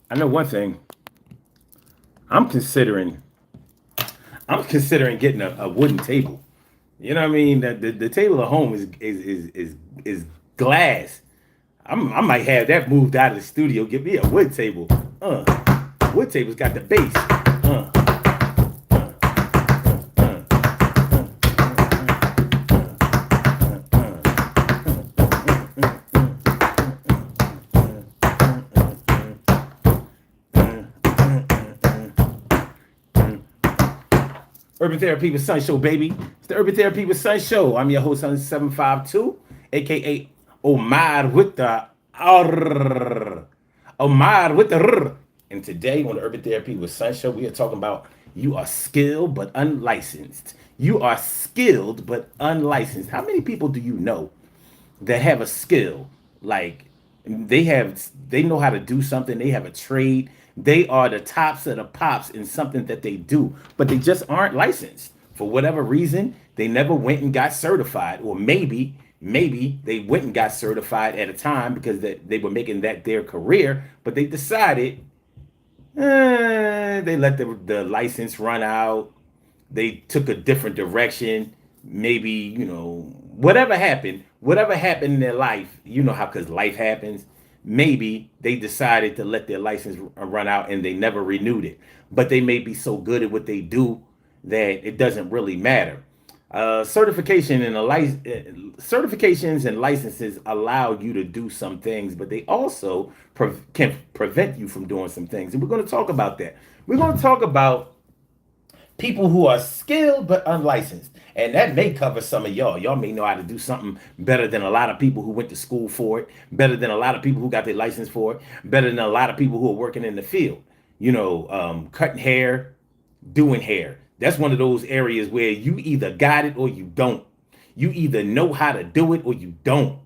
I know one thing. I'm considering. I'm considering getting a wooden table. You know what I mean? The table at home is glass. I might have that moved out of the studio. Get me a wood table. Wood table's got the base. Urban Therapy with Sun Show, baby. It's the Urban Therapy with Sun Show. I'm your host on 752, aka Omar with the R. Omar with the R. And today on the Urban Therapy with Sun Show, we are talking about you are skilled but unlicensed. You are skilled but unlicensed. How many people do you know that have a skill, like they know how to do something, they have a trade, they are the tops of the pops in something that they do, but they just aren't licensed for whatever reason. They never went and got certified, or maybe they went and got certified at a time because they were making that their career, but they decided they let the license run out. They took a different direction. Maybe, whatever happened in their life, you know how, because life happens. Maybe they decided to let their license run out and they never renewed it. But they may be so good at what they do that it doesn't really matter. Certifications and licenses allow you to do some things, but they also can prevent you from doing some things. And we're going to talk about that. We're going to talk about people who are skilled but unlicensed. And that may cover some of y'all. Y'all may know how to do something better than a lot of people who went to school for it, better than a lot of people who got their license for it, better than a lot of people who are working in the field. Cutting hair, doing hair. That's one of those areas where you either got it or you don't. You either know how to do it or you don't.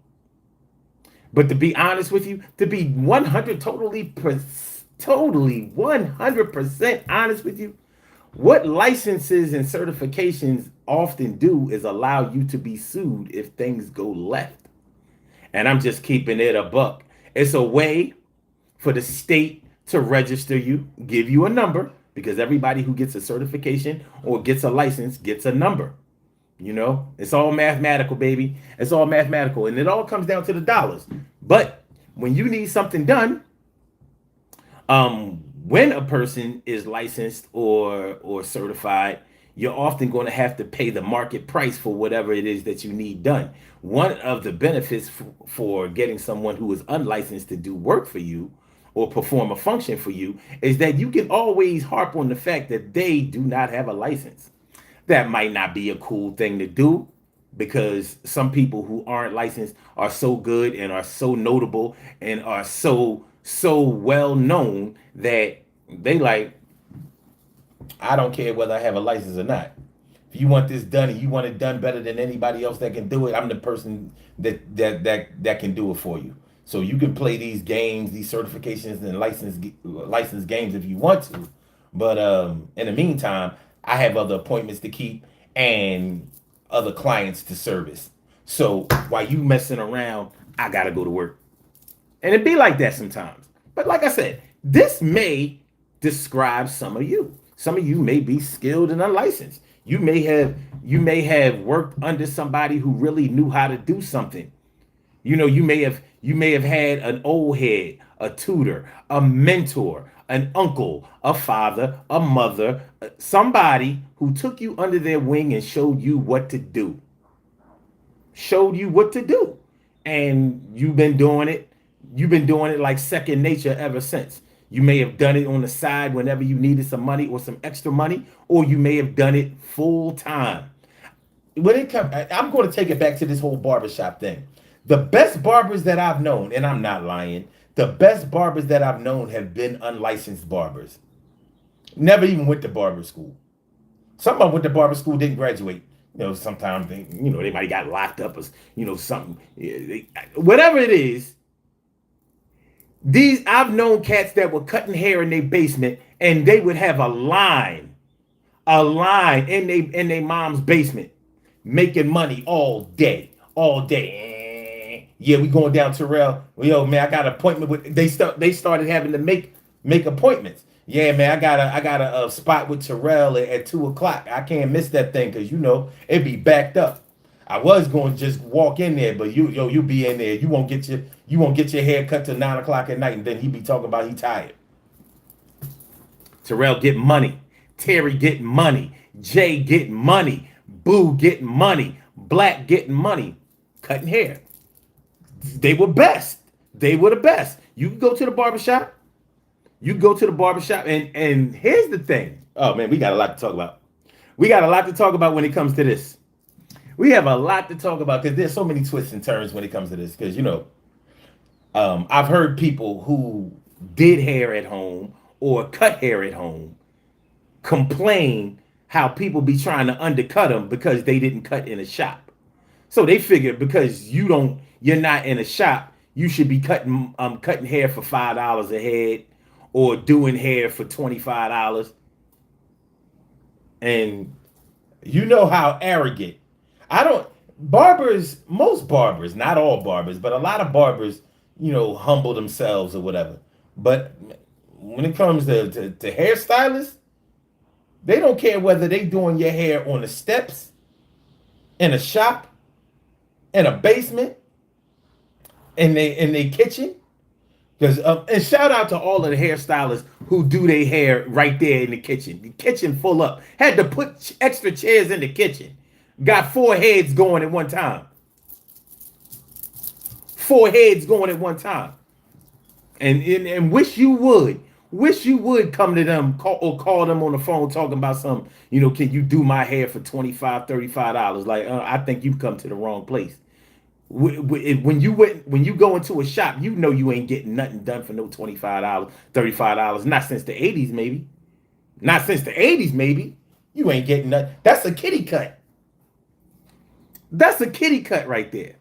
But to be honest with you, to be 100% honest with you, what licenses and certifications often do is allow you to be sued if things go left. And I'm just keeping it a buck. It's a way for the state to register you, give you a number, because everybody who gets a certification or gets a license gets a number. It's all mathematical, baby. It's all mathematical. And it all comes down to the dollars. But when you need something done, when a person is licensed or certified, you're often going to have to pay the market price for whatever it is that you need done. One of the benefits for getting someone who is unlicensed to do work for you or perform a function for you is that you can always harp on the fact that they do not have a license. That might not be a cool thing to do, because some people who aren't licensed are so good and are so notable and are so well known that they like, I don't care whether I have a license or not. If you want this done and you want it done better than anybody else that can do it, I'm the person that can do it for you. So you can play these games, these certifications and license games if you want to, but in the meantime, I have other appointments to keep and other clients to service. So while you messing around, I gotta go to work. And it be like that sometimes. But like I said, this may describe some of you. Some of you may be skilled and unlicensed. You may have worked under somebody who really knew how to do something. You may have had an old head, a tutor, a mentor, an uncle, a father, a mother, somebody who took you under their wing and showed you what to do. Showed you what to do. And you've been doing it like second nature ever since. You may have done it on the side whenever you needed some money or some extra money, or you may have done it full time. I'm going to take it back to this whole barbershop thing. The best barbers that I've known, and I'm not lying, the best barbers that I've known have been unlicensed barbers. Never even went to barber school. Some of them went to barber school, didn't graduate. Sometimes they might have got locked up or something. Whatever it is, I've known cats that were cutting hair in their basement, and they would have a line in their mom's basement, making money all day. Yeah, we going down Terrell. Yo, man, I got an appointment with. They started having to make Make appointments. Yeah, man, I got a spot with Terrell at 2 o'clock. I can't miss that thing because it be backed up. I was going to just walk in there, but you be in there. You won't get your hair cut till 9 o'clock at night, and then he be talking about he tired. Terrell getting money. Terry getting money. Jay getting money. Boo getting money. Black getting money. Cutting hair. They were best. They were the best. You can go to the barbershop. You go to the barbershop, and here's the thing. Oh man, we got a lot to talk about. We got a lot to talk about when it comes to this. We have a lot to talk about because there's so many twists and turns when it comes to this. Because I've heard people who did hair at home or cut hair at home complain how people be trying to undercut them because they didn't cut in a shop. So they figure because you're not in a shop, you should be cutting hair for $5 a head or doing hair for $25. And you know how arrogant. Most barbers, not all barbers, but a lot of barbers, humble themselves or whatever. But when it comes to hairstylists, they don't care whether they doing your hair on the steps, in a shop, in a basement, in they kitchen. And shout out to all of the hairstylists who do their hair right there in the kitchen. The kitchen full up. Had to put extra chairs in the kitchen. Got 4 heads going at one time. 4 heads going at one time. And wish you would come to them call them on the phone talking about something. Can you do my hair for $25, $35? Like, I think you've come to the wrong place. When you go into a shop, you ain't getting nothing done for no $25, $35. Not since the 80s, maybe. Not since the 80s, maybe. You ain't getting nothing. That's a kitty cut. That's a kitty cut right there.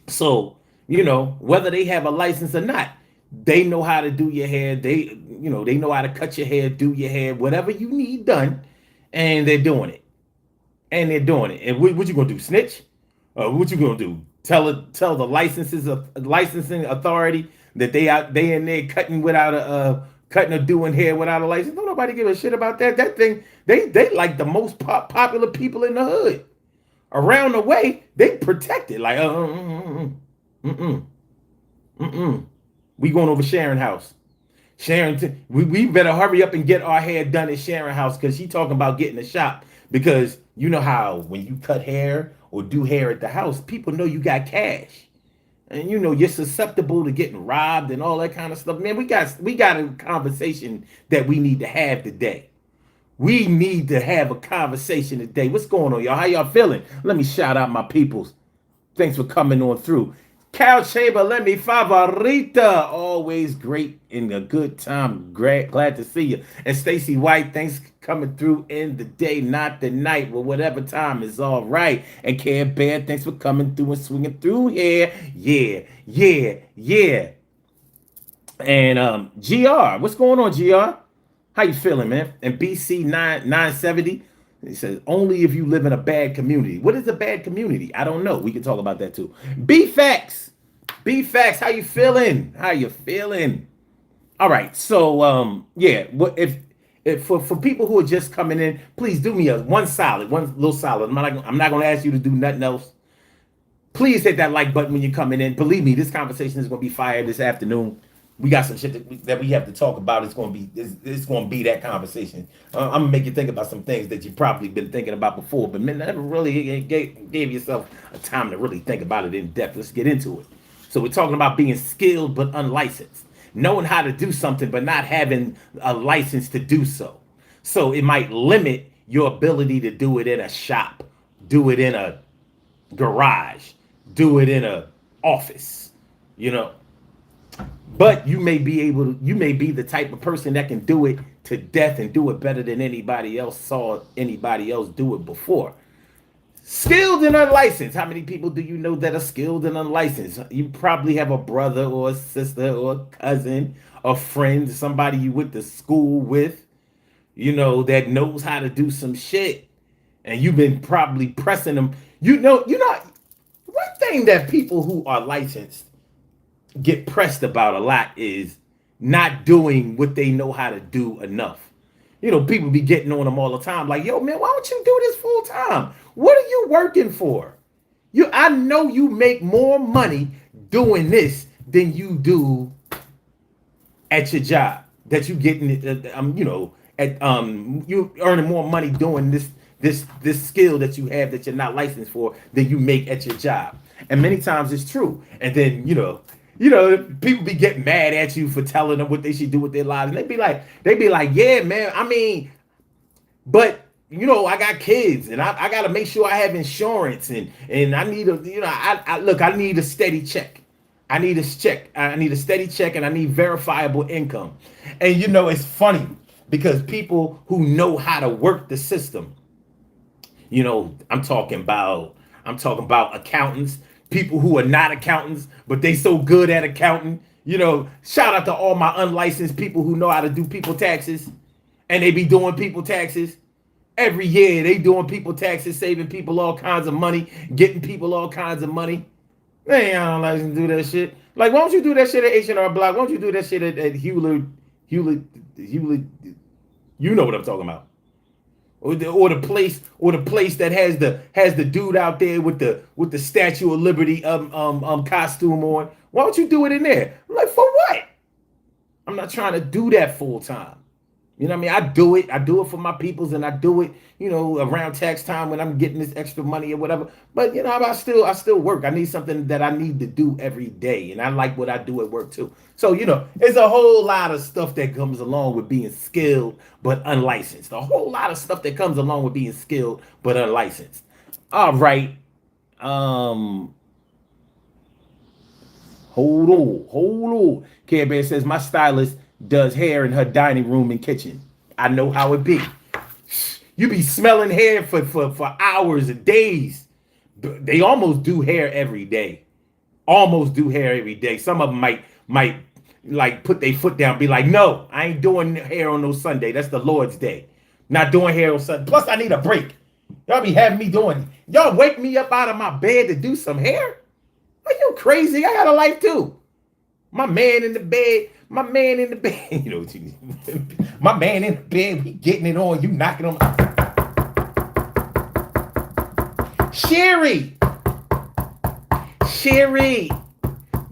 So, whether they have a license or not, they know how to do your hair. They know how to cut your hair, do your hair, whatever you need done, and they're doing it. And what you gonna do? Snitch? What you gonna do? Tell the licensing authority that they in there cutting or doing hair without a license? Don't nobody give a shit about that. That thing, they like the most popular people in the hood. Around the way, they protect it. Like, we going over Sharon house. Sharon, we better hurry up and get our hair done at Sharon house because she talking about getting a shop. Because you know how when you cut hair or do hair at the house, people know you got cash. And you're susceptible to getting robbed and all that kind of stuff. Man, we got a conversation that we need to have today. We need to have a conversation today. What's going on, y'all? How y'all feeling? Let me shout out my peoples. Thanks for coming on through. Cal Chamber, let me favorita. Always great in a good time. Glad to see you. And Stacy White, thanks for coming through in the day, not the night. Well, whatever time is all right. And Care Bear, thanks for coming through and swinging through here. Yeah. And GR, what's going on, GR? How you feeling, man? And BC 970, he says, only if you live in a bad community. What is a bad community? I don't know. We can talk about that too. B-Facts, how you feeling? All right. So, yeah, what if for people who are just coming in, please do me one little solid. I'm not going to ask you to do nothing else. Please hit that like button when you're coming in. Believe me, this conversation is going to be fire this afternoon. We got some shit that we have to talk about. It's going to be that conversation. I'm going to make you think about some things that you've probably been thinking about before, but man, never really gave yourself a time to really think about it in depth. Let's get into it. So we're talking about being skilled but unlicensed. Knowing how to do something but not having a license to do so. So it might limit your ability to do it in a shop, do it in a garage, do it in a office, But you may be the type of person that can do it to death and do it better than anybody else saw anybody else do it before. Skilled and unlicensed. How many people do you know that are skilled and unlicensed? You probably have a brother or a sister or a cousin, a friend, somebody you went to school with, that knows how to do some shit. And you've been probably pressing them. One thing that people who are licensed get pressed about a lot is not doing what they know how to do enough. You know, people be getting on them all the time, like, yo, man, why don't you do this full time? What are you working for? I know you make more money doing this than you do at your job. That you getting, you know, at you earning more money doing this skill that you have that you're not licensed for than you make at your job. And many times it's true. And then people be getting mad at you for telling them what they should do with their lives, and they be like, yeah, man. I mean, but I got kids, and I got to make sure I have insurance, and I need I need a steady check. I need a check. I need a steady check, and I need verifiable income. And it's funny because people who know how to work the system, I'm talking about accountants, people who are not accountants, but they so good at accounting. Shout out to all my unlicensed people who know how to do people taxes, and they be doing people taxes. Every year they doing people taxes, saving people all kinds of money, getting people all kinds of money. Man, I don't like to do that shit. Like, why don't you do that shit at H&R Block? Why don't you do that shit at Hewlett? You know what I'm talking about. Or the place that has the dude out there with the Statue of Liberty costume on. Why don't you do it in there? I'm like, for what? I'm not trying to do that full time. You know what I mean? I do it for my peoples, and I do it, around tax time when I'm getting this extra money or whatever. But I still work. I need something that I need to do every day, and I like what I do at work too. So it's a whole lot of stuff that comes along with being skilled but unlicensed. A whole lot of stuff that comes along with being skilled but unlicensed. All right. Hold on. Care Bear says my stylist does hair in her dining room and kitchen. I know how it be. You be smelling hair for hours and days. They almost do hair every day. Some of them might like put their foot down, be like, no, I ain't doing hair on no Sunday. That's the Lord's day. Not doing hair on Sunday. Plus, I need a break. Y'all be having me y'all wake me up out of my bed to do some hair? Are you crazy? I got a life too. My man in the bed, my man in the bed, we getting it on, you knocking on Sherry,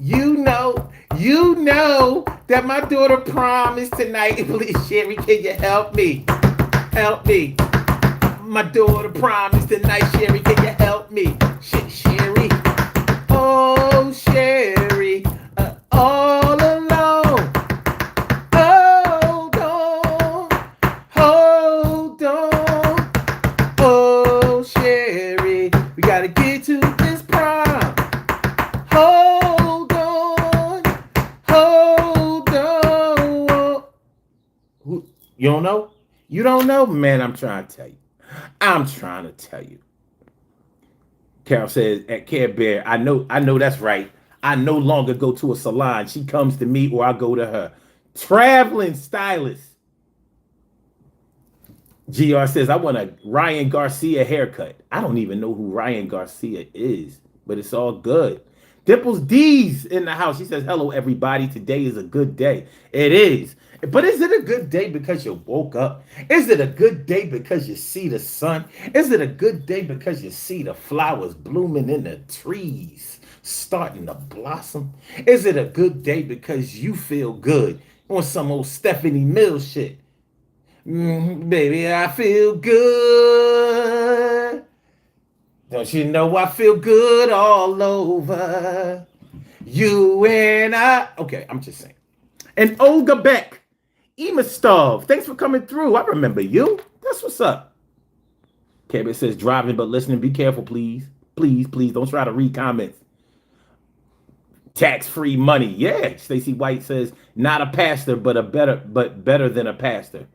you know that my daughter prom is tonight. Please, Sherry, can you help me? My daughter prom is tonight. Sherry, can you help me? Sherry, oh Sherry, all alone. Hold on. Oh Sherry, we gotta get to this prom. Hold on. You don't know? You don't know? Man, I'm trying to tell you. Carol says at Care Bear, I know that's right. I no longer go to a salon. She comes to me or I go to her. Traveling stylist. GR says, I want a Ryan Garcia haircut. I don't even know who Ryan Garcia is, but it's all good. Dimples D's in the house. She says, hello, everybody. Today is a good day. It is. But is it a good day because you woke up? Is it a good day because you see the sun? Is it a good day because you see the flowers blooming in the trees starting to blossom? Is it a good day because you feel good on some old Stephanie Mills shit? Baby, I feel good. Don't you know I feel good all over? You and I. Okay, I'm just saying. And Olga Beck, Emastov, thanks for coming through. I remember you. That's what's up. Kevin says, driving but listening. Be careful, please. Please don't try to read comments. Tax-free money. Yeah. Stacey White says, not a pastor, but better than a pastor.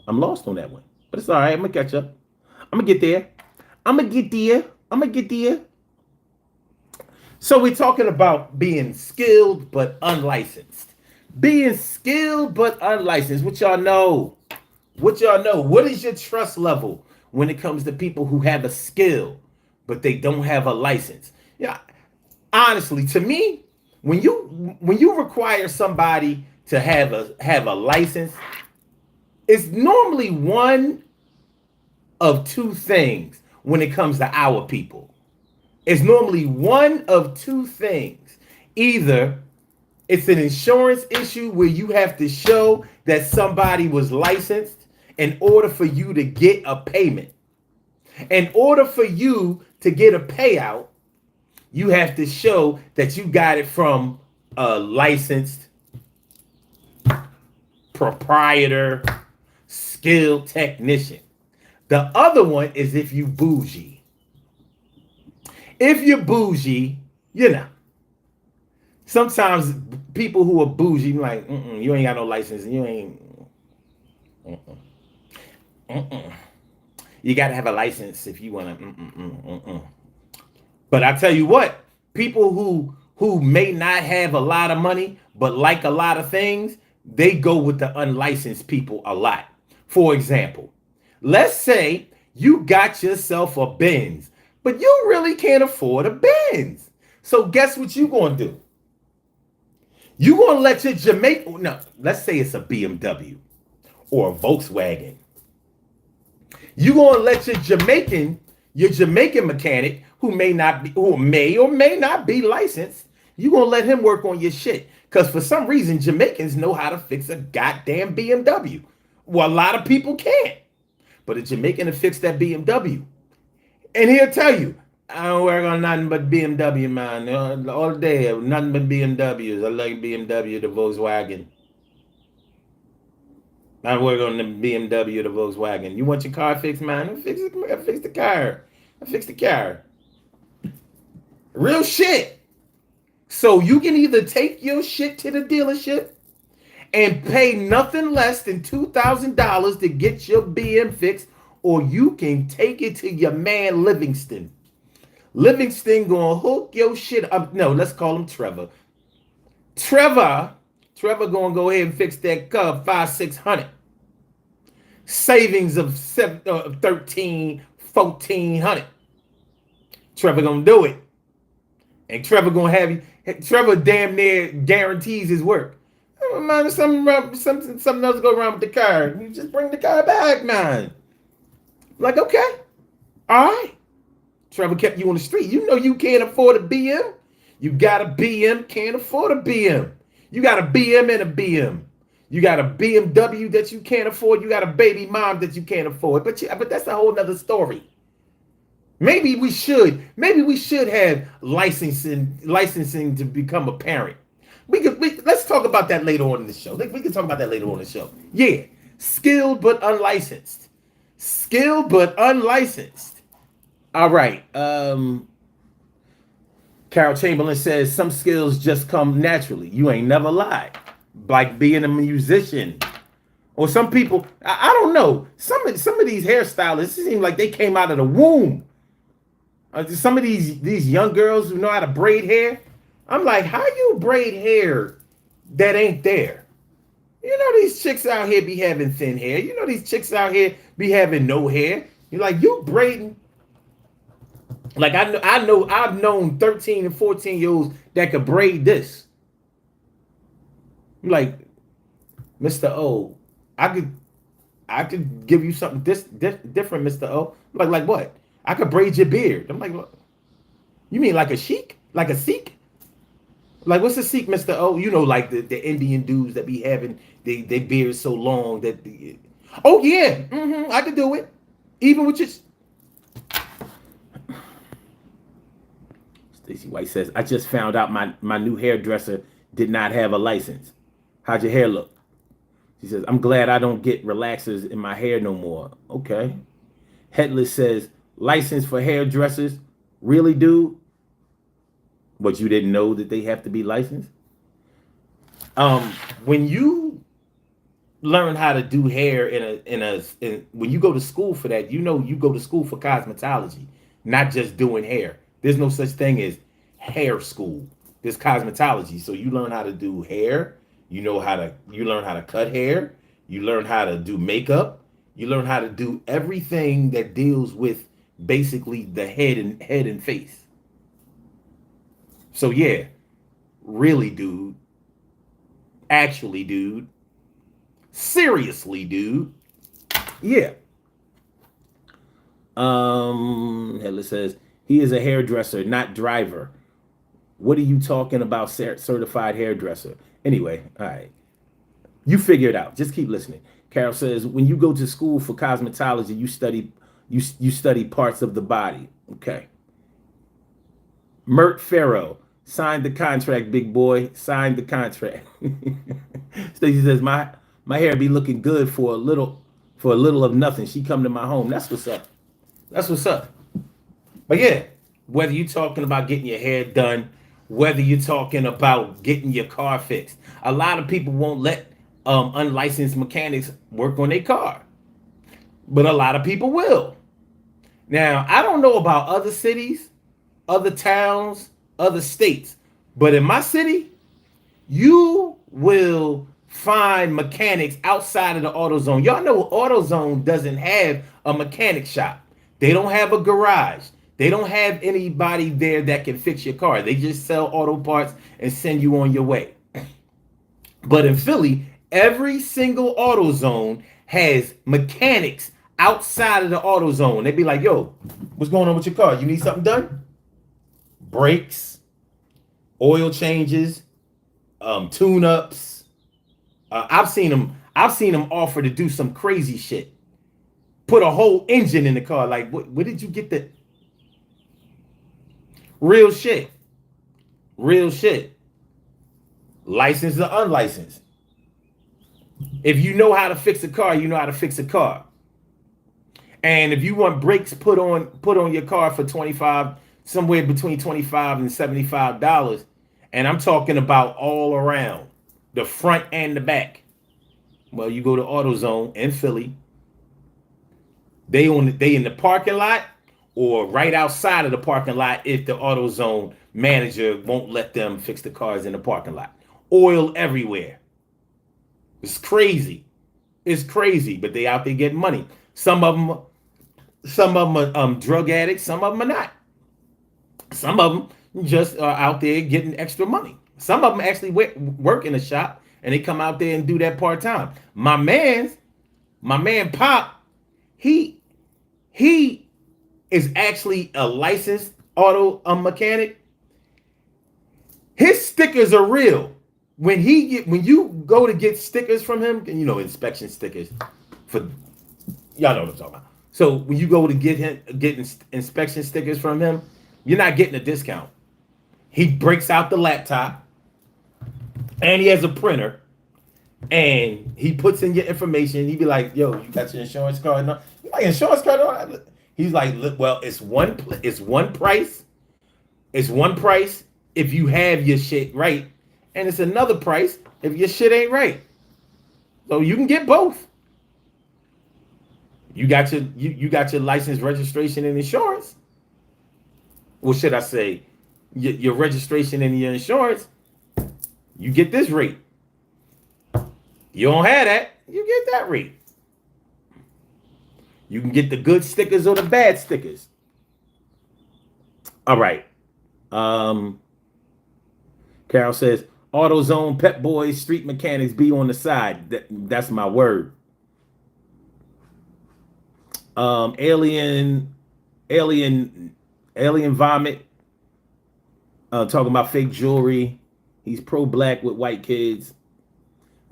I'm lost on that one. But it's all right. I'm going to catch up. I'm going to get there. So we're talking about being skilled but unlicensed. What y'all know? What is your trust level when it comes to people who have a skill but they don't have a license? Yeah, honestly, to me, when you require somebody to have a license, it's normally one of two things when it comes to our people. It's normally one of two things. Either it's an insurance issue where you have to show that somebody was licensed in order for you to get a payment. In order for you to get a payout, you have to show that you got it from a licensed proprietor, skilled technician. The other one is if you bougie. If you're bougie, sometimes people who are bougie, like, you ain't got no license, you ain't. You got to have a license if you want to. But I tell you what, people who may not have a lot of money but like a lot of things, they go with the unlicensed people a lot. For example, let's say you got yourself a Benz, but you really can't afford a Benz. So guess what you gonna do? You gonna let your Jamaican, no, let's say it's a BMW or a Volkswagen. You gonna let your Jamaican mechanic who may or may not be licensed, you gonna let him work on your shit. Because for some reason, Jamaicans know how to fix a goddamn BMW. Well, a lot of people can't. But a Jamaican will fix that BMW. And he'll tell you, I don't work on nothing but BMW, man. All day, nothing but BMWs. I like BMW, the Volkswagen. I work on the BMW, the Volkswagen. You want your car fixed, man? I fix the car. I fix the car. Real shit. So you can either take your shit to the dealership and pay nothing less than $2,000 to get your BM fixed, or you can take it to your man Livingston. Livingston gonna hook your shit up. No, let's call him Trevor. Trevor gonna go ahead and fix that car $500-600. Savings of $1,300-1,400. Trevor gonna do it. And Trevor gonna have you. Trevor damn near guarantees his work. Man, something else go wrong with the car. You just bring the car back, man. Like, okay. All right. Trevor kept you on the street. You know you can't afford a BM. You got a BM, can't afford a BM. You got a BM and a BM. You got a BMW that you can't afford. You got a baby mom that you can't afford. But that's a whole nother story. Maybe we should have licensing to become a parent. Let's talk about that later on in the show. We can talk about that later on in the show. Yeah, skilled but unlicensed. Skilled but unlicensed. All right. Carol Chamberlain says some skills just come naturally. You ain't never lied. Like being a musician. Or some people, I don't know. Some of these hairstylists, it seem like they came out of the womb. Some of these young girls who know how to braid hair, I'm like, how you braid hair that ain't there? You know these chicks out here be having thin hair. You know these chicks out here be having no hair. You're like, you braiding. Like I've known 13 and 14-year-olds that could braid this. I'm like, Mr. O, I could give you something different, Mr. O. I'm like what? I could braid your beard. I'm like, what? You mean like a sheik? Like a Sikh? Like, what's a Sikh, Mr. O? You know, like the Indian dudes that be having they beards so long that oh yeah, I could do it. Even with your Stacy White says, I just found out my new hairdresser did not have a license. How'd your hair look? She says, I'm glad I don't get relaxers in my hair no more. Okay. Headless says, license for hairdressers? Really, dude? But you didn't know that they have to be licensed? When you learn how to do hair when you go to school for that, you go to school for cosmetology, not just doing hair. There's no such thing as hair school. There's cosmetology. So you learn how to do hair. You learn how to cut hair. You learn how to do makeup. You learn how to do everything that deals with basically the head and face. So yeah, Really, dude. Actually, dude. Seriously, dude. Yeah. Headless says he is a hairdresser, not driver. What are you talking about, certified hairdresser? Anyway, all right. You figure it out. Just keep listening. Carol says, when you go to school for cosmetology, you study parts of the body. Okay. Mert Farrow, signed the contract, big boy. Signed the contract. Stacey says, my hair be looking good for a little of nothing. She come to my home. That's what's up. That's what's up. But yeah, whether you're talking about getting your hair done, whether you're talking about getting your car fixed, a lot of people won't let unlicensed mechanics work on their car, but a lot of people will. Now, I don't know about other cities, other towns, other states, but in my city, you will find mechanics outside of the AutoZone. Y'all know AutoZone doesn't have a mechanic shop. They don't have a garage. They don't have anybody there that can fix your car. They just sell auto parts and send you on your way. But in Philly, every single AutoZone has mechanics outside of the AutoZone. They'd be like, yo, what's going on with your car? You need something done? Brakes, oil changes, tune-ups. I've seen them offer to do some crazy shit. Put a whole engine in the car. Like, where did you get the real shit? Real shit. Licensed or unlicensed. If you know how to fix a car, you know how to fix a car. And if you want brakes put on your car for $25, somewhere between $25 and $75, and I'm talking about all around, the front and the back. Well, you go to AutoZone in Philly. They in the parking lot or right outside of the parking lot if the AutoZone manager won't let them fix the cars in the parking lot. Oil everywhere. It's crazy. It's crazy, but they out there getting money. Some of them are drug addicts. Some of them are not. Some of them just are out there getting extra money. Some of them actually work in a shop and they come out there and do that part time. My man Pop, he is actually a licensed auto mechanic. His stickers are real. When you go to get stickers from him, and inspection stickers for y'all know what I'm talking about. So when you go to get inspection stickers from him, you're not getting a discount. He breaks out the laptop and he has a printer and he puts in your information. He be like, yo, you got your insurance card? No, you got your insurance card? He's like, look, well, it's one price. It's one price if you have your shit right. And it's another price if your shit ain't right. So you can get both. You got your license, registration, and insurance. Or should I say, your registration and your insurance, you get this rate. You don't have that, you get that rate. You can get the good stickers or the bad stickers. All right. Carol says, AutoZone, Pep Boys, Street Mechanics be on the side. That's my word. Alien Vomit, talking about fake jewelry. He's pro-black with white kids.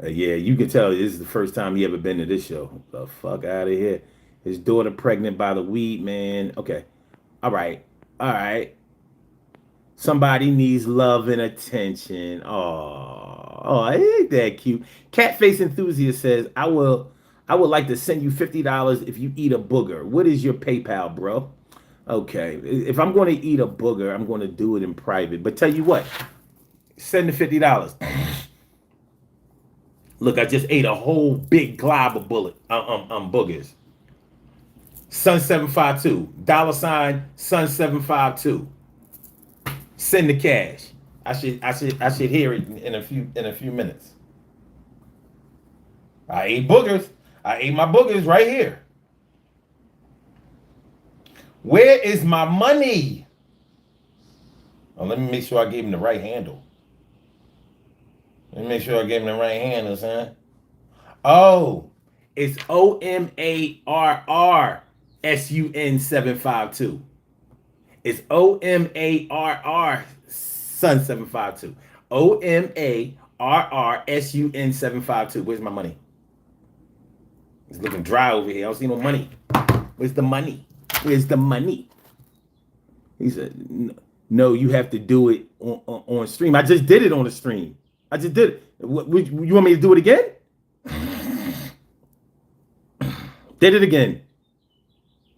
Yeah, you can tell this is the first time he ever been to this show. The fuck out of here. His daughter pregnant by the weed man. Okay. All right. Somebody needs love and attention. Oh, ain't that cute? Catface Enthusiast says, I would like to send you $50 if you eat a booger. What is your PayPal, bro? Okay. If I'm going to eat a booger, I'm going to do it in private. But tell you what, send the $50. Look, I just ate a whole big glob of boogers. Sun752. $Sun752. Send the cash. I should hear it in a few minutes. I ate boogers. I ate my boogers right here. Where is my money? Oh, let me make sure I gave him the right handle. Let me make sure I gave him the right handles, huh? Oh, it's OMARRSUN752. It's OMARR Sun 752. OMARRSUN752. Where's my money? It's looking dry over here. I don't see no money. Where's the money? Where's the money? He said, no, you have to do it on stream. I just did it on the stream. I just did it. You want me to do it again? Did it again.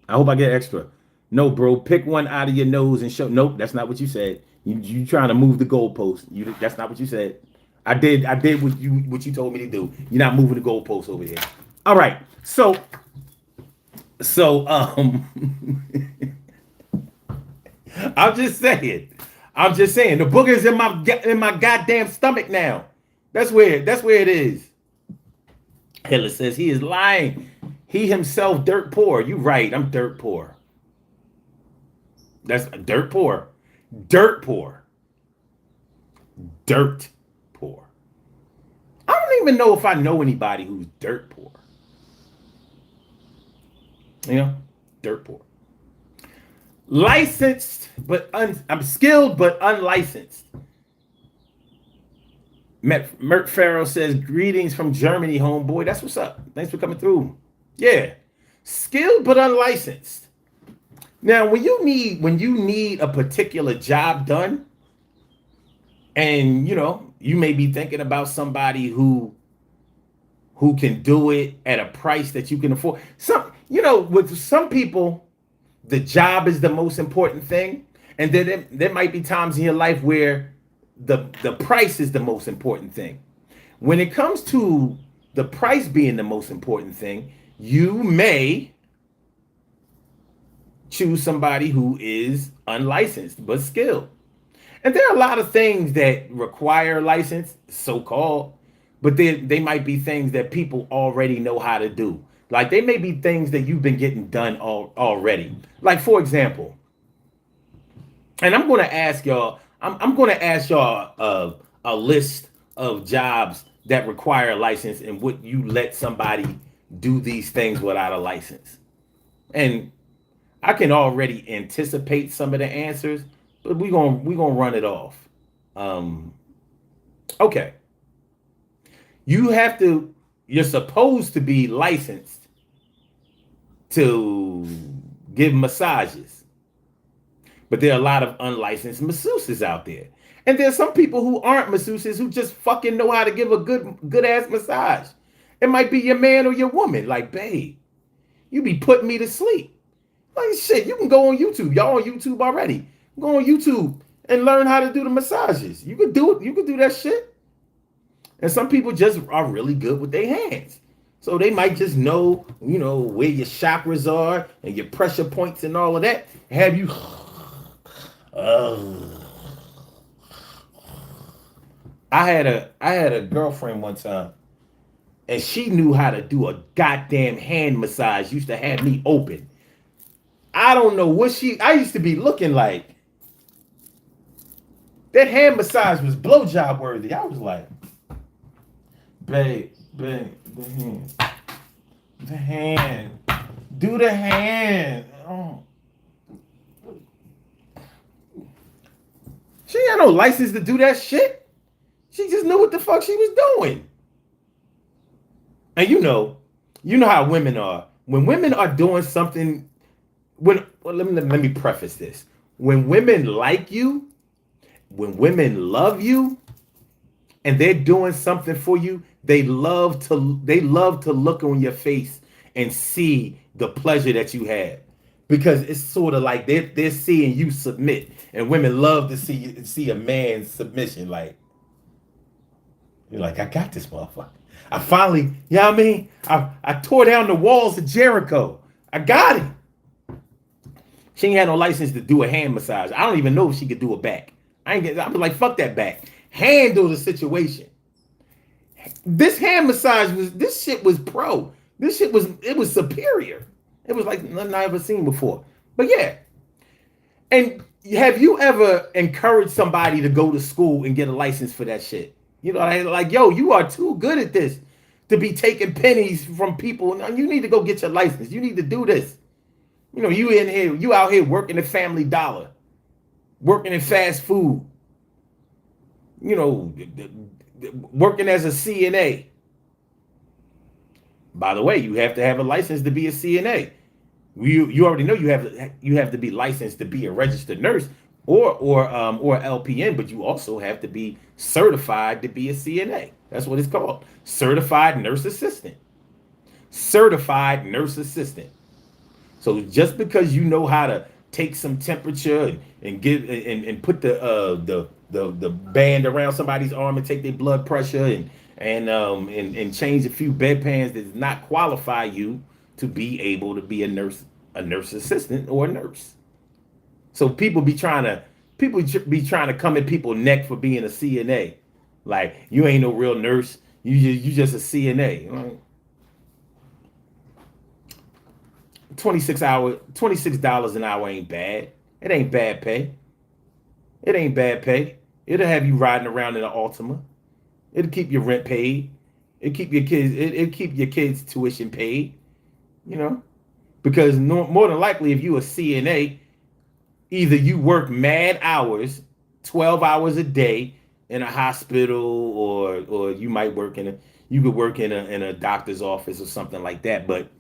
I hope I get extra. No, bro, pick one out of your nose and show. Nope, that's not what you said. You trying to move the goalpost. That's not what you said. I did what you told me to do. You're not moving the goalpost over here. All right. So I'm just saying the booger's in my goddamn stomach now. That's where it is. Hitler says he is lying. He himself dirt poor. You right. I'm dirt poor. That's dirt poor. Dirt poor. Dirt poor. I don't even know if I know anybody who's dirt poor. You know, dirt poor. Licensed, but I'm skilled, but unlicensed. Mert Farrow says, greetings from Germany, homeboy. That's what's up. Thanks for coming through. Yeah. Skilled, but unlicensed. Now, when you need a particular job done, and you may be thinking about somebody who can do it at a price that you can afford. With some people, the job is the most important thing, and then there might be times in your life where the price is the most important thing. When it comes to the price being the most important thing, you may choose somebody who is unlicensed but skilled. And there are a lot of things that require license, so-called, but they might be things that people already know how to do. Like they may be things that you've been getting done already. Like, for example, and I'm going to ask y'all, I'm going to ask y'all a list of jobs that require a license and would you let somebody do these things without a license? And I can already anticipate some of the answers, but we're gonna run it off. Okay. You're supposed to be licensed to give massages. But there are a lot of unlicensed masseuses out there. And there's some people who aren't masseuses who just fucking know how to give a good ass massage. It might be your man or your woman. Like, babe, you be putting me to sleep. Like, shit, you can go on YouTube. Y'all on YouTube already. Go on YouTube and learn how to do the massages. You could do it. You could do that shit. And some people just are really good with their hands. So they might just know, where your chakras are and your pressure points and all of that. Have you... I had a girlfriend one time, and she knew how to do a goddamn hand massage. Used to have me open. I don't know what I used to be looking like. That hand massage was blowjob worthy. I was like, babe, the hand, do the hand. Oh. She had no license to do that shit. She just knew what the fuck she was doing. And you know how women are. When women are doing something, let me preface this. When women like you, when women love you, and they're doing something for you, they love to look on your face and see the pleasure that you have. Because it's sort of like they're seeing you submit. And women love to see a man's submission. Like, you're like, I got this motherfucker. I finally, you know what I mean? I tore down the walls of Jericho. I got it. She ain't had no license to do a hand massage. I don't even know if she could do a back. I'm like, fuck that back. Handle the situation. This hand massage this shit was pro. It was superior. It was like nothing I ever seen before. But yeah. And have you ever encouraged somebody to go to school and get a license for that shit? You know, like, yo, you are too good at this to be taking pennies from people. Now, you need to go get your license. You need to do this. You know, you out here working at Family Dollar, working in fast food, you know, working as a CNA. By the way, you have to have a license to be a CNA. You already know you have to be licensed to be a registered nurse or LPN, but you also have to be certified to be a CNA. That's what it's called. Certified nurse assistant. Certified nurse assistant. So just because you know how to take some temperature and give and put the band around somebody's arm and take their blood pressure and change a few bedpans does not qualify you to be able to be a nurse assistant or a nurse. So people be trying to come at people's neck for being a CNA. Like, you ain't no real nurse. You just a CNA. Right? $26 an hour ain't bad. It ain't bad pay. It ain't bad pay. It'll have you riding around in an Altima. It'll keep your rent paid. It'll keep your kids' tuition paid. You know, because more than likely, if you a CNA, either you work mad hours, 12 hours a day in a hospital, or you might work you could work in a doctor's office or something like that. But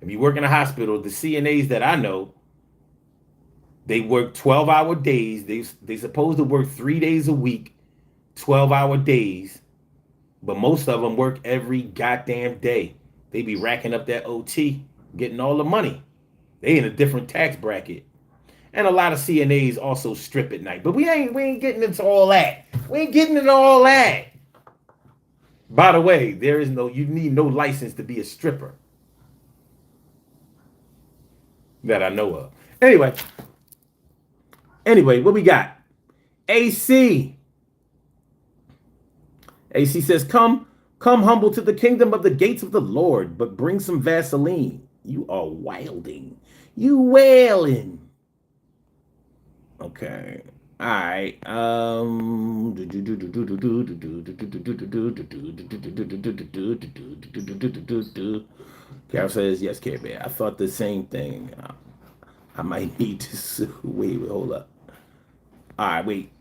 if you work in a hospital, the CNAs that I know, they work 12-hour days. They supposed to work 3 days a week, 12-hour days, but most of them work every goddamn day. They be racking up that OT, getting all the money. They in a different tax bracket. And a lot of CNAs also strip at night. But we ain't getting into all that. We ain't getting into all that. By the way, you need no license to be a stripper. That I know of. Anyway, what we got? AC. AC says, come humble to the kingdom of the gates of the Lord, but bring some Vaseline. You are wilding. You wailing. Okay. All right. Carol says, yes, Care Bear. I thought the same thing. I might need to sue. Wait, hold up. All right, wait.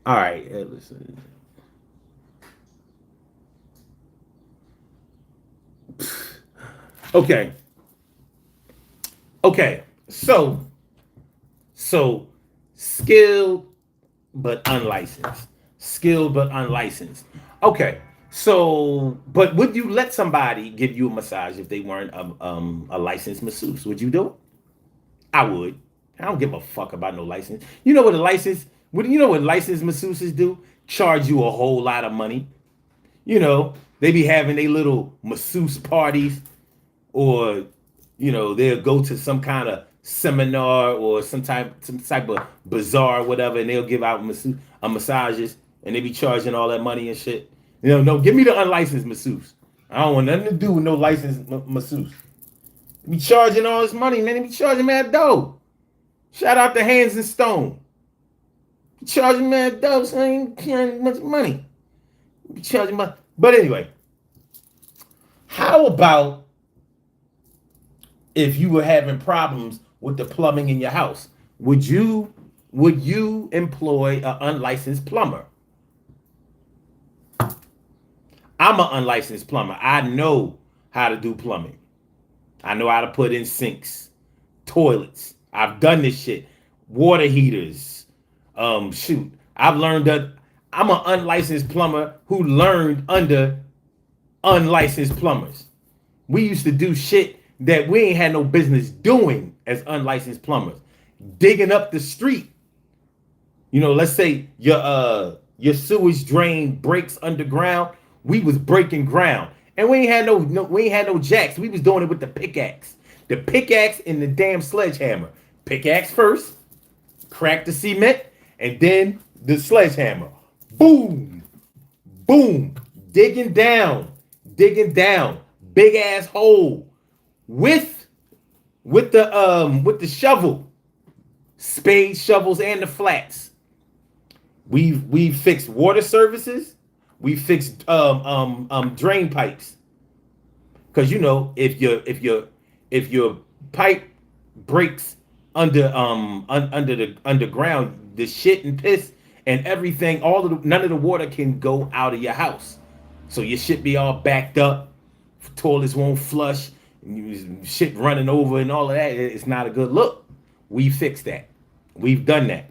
All right, listen. Okay. So skilled but unlicensed. Skilled but unlicensed. Okay. So, but would you let somebody give you a massage if they weren't a licensed masseuse? Would you do it? I would. I don't give a fuck about no license. You know what licensed masseuses do? Charge you a whole lot of money. You know, they be having their little masseuse parties, or they'll go to some kind of seminar or some type of bazaar or whatever, and they'll give out massages, and they be charging all that money and shit. No, give me the unlicensed masseuse. I don't want nothing to do with no licensed masseuse. They be charging all this money, man. They be charging mad dough. Shout out to Hands and Stone. Charging mad dough, so I ain't carrying much money. Be charging money. But anyway, how about if you were having problems with the plumbing in your house? Would you employ an unlicensed plumber? I'm an unlicensed plumber. I know how to do plumbing. I know how to put in sinks, toilets. I've done this shit. Water heaters. I've learned that. I'm an unlicensed plumber who learned under unlicensed plumbers. We used to do shit that we ain't had no business doing as unlicensed plumbers. Digging up the street. Let's say your sewage drain breaks underground. We was breaking ground. And we ain't had no jacks. We was doing it with the pickaxe. The pickaxe and the damn sledgehammer. Pickaxe first, crack the cement, and then the sledgehammer. Boom. Boom. Digging down. Big ass hole. With the shovel. Spade shovels and the flats. We've fixed water services. We fixed drain pipes. Because you know, if your pipe breaks under the underground, the shit and piss and everything, none of the water can go out of your house. So your shit be all backed up, toilets won't flush, shit running over and all of that. It's not a good look. We fixed that. We've done that.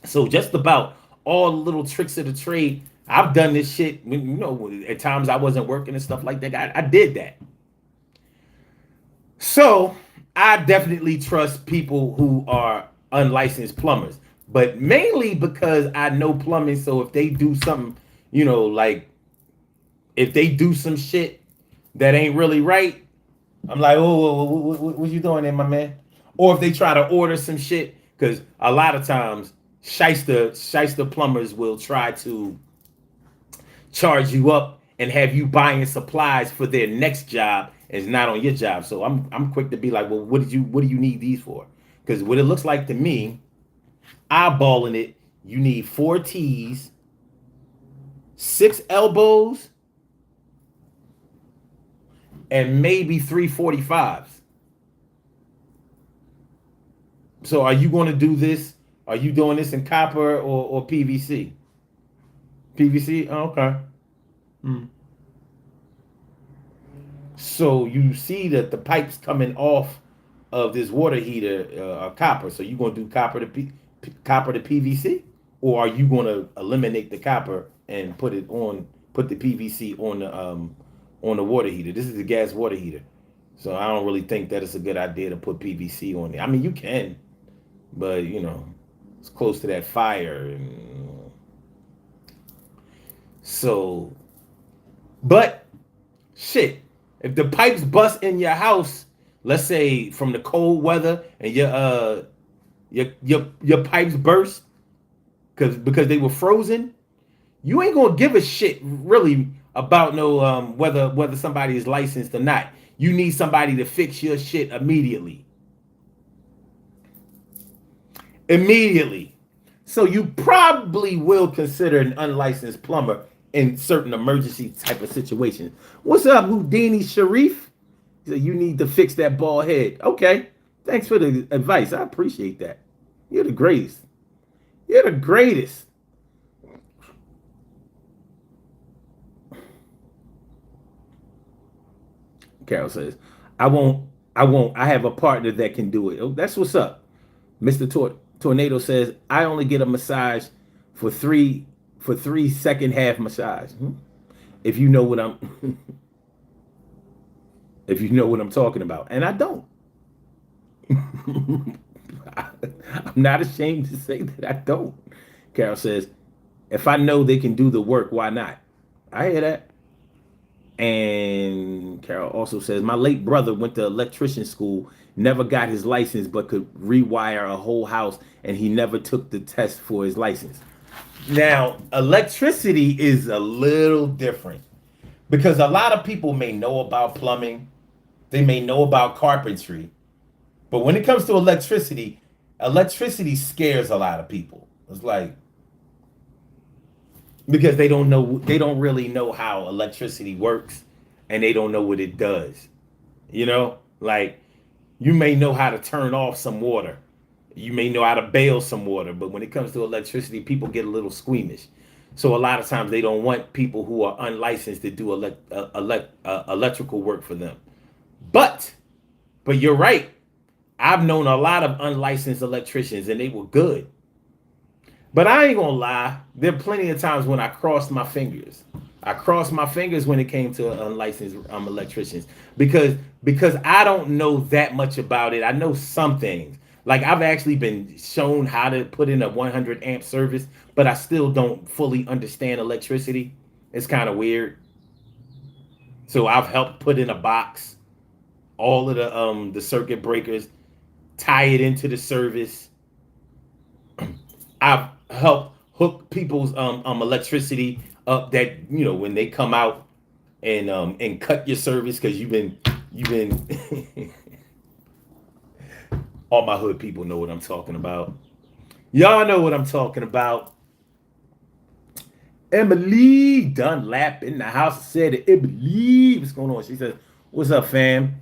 So just about all the little tricks of the trade, I've done this shit. You know, at times I wasn't working and stuff like that. I did that. So I definitely trust people who are unlicensed plumbers, but mainly because I know plumbing. So if they do something, like if they do some shit that ain't really right, I'm like, oh, what you doing there, my man? Or if they try to order some shit, because a lot of times shyster plumbers will try to charge you up and have you buying supplies for their next job is not on your job. So I'm quick to be like, well, what do you need these for? Because what it looks like to me, eyeballing it, you need 4 T's, 6 elbows, and maybe 3 45s. So are you going to do this? Are you doing this in copper or PVC? PVC? Oh, okay. Hmm. So you see that the pipes coming off of this water heater are copper. So you gonna do copper to PVC, or are you gonna eliminate the copper and put the PVC on the water heater? This is the gas water heater, so I don't really think that it's a good idea to put PVC on it. I mean, you can, but it's close to that fire, and so. But shit, if the pipes bust in your house, let's say from the cold weather, and your pipes burst because they were frozen, you ain't gonna give a shit really about no whether somebody is licensed or not. You need somebody to fix your shit immediately. Immediately. So you probably will consider an unlicensed plumber in certain emergency type of situations. What's up, Houdini Sharif? So you need to fix that bald head. Okay. Thanks for the advice. I appreciate that. You're the greatest. You're the greatest. Carol says, I won't. I have a partner that can do it. Oh, that's what's up. Mr. Tornado says, I only get a massage for three second half massage. If you know what I'm if you know what I'm talking about. And I don't. I'm not ashamed to say that I don't. Carol says, if I know they can do the work, why not? I hear that. And Carol also says, my late brother went to electrician school, never got his license, but could rewire a whole house, and he never took the test for his license. Now, electricity is a little different because a lot of people may know about plumbing, they may know about carpentry, but when it comes to electricity scares a lot of people. It's like, because they don't really know how electricity works, and they don't know what it does. Like, you may know how to turn off some water, you may know how to bail some water, but when it comes to electricity, people get a little squeamish. So a lot of times they don't want people who are unlicensed to do electrical work for them. But you're right. I've known a lot of unlicensed electricians, and they were good. But I ain't gonna lie, there are plenty of times when I crossed my fingers. I crossed my fingers when it came to unlicensed electricians because I don't know that much about it. I know some things. Like, I've actually been shown how to put in a 100 amp service, but I still don't fully understand electricity. It's kind of weird. So I've helped put in a box, all of the circuit breakers, tie it into the service. I've helped hook people's electricity up, that when they come out and cut your service, because you've been all my hood people know what I'm talking about. Y'all know what I'm talking about. Emily Dunlap in the house said that Emily, what's going on? She says, what's up, fam?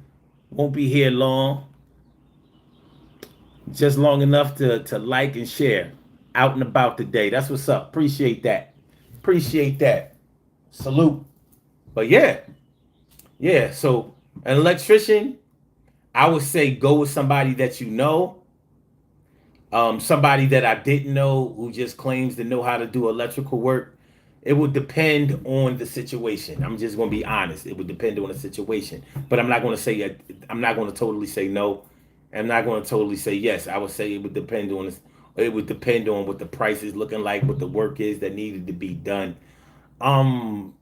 Won't be here long. Just long enough to like and share. Out and about today. That's what's up. Appreciate that. Appreciate that. Salute. But yeah. So an electrician, I would say go with somebody that you know. Somebody that I didn't know who just claims to know how to do electrical work. It would depend on the situation. I'm just going to be honest. It would depend on the situation. But I'm not going to say I'm not going to totally say no. I'm not going to totally say yes. I would say it would depend on this. It would depend on what the price is looking like, what the work is that needed to be done. Um,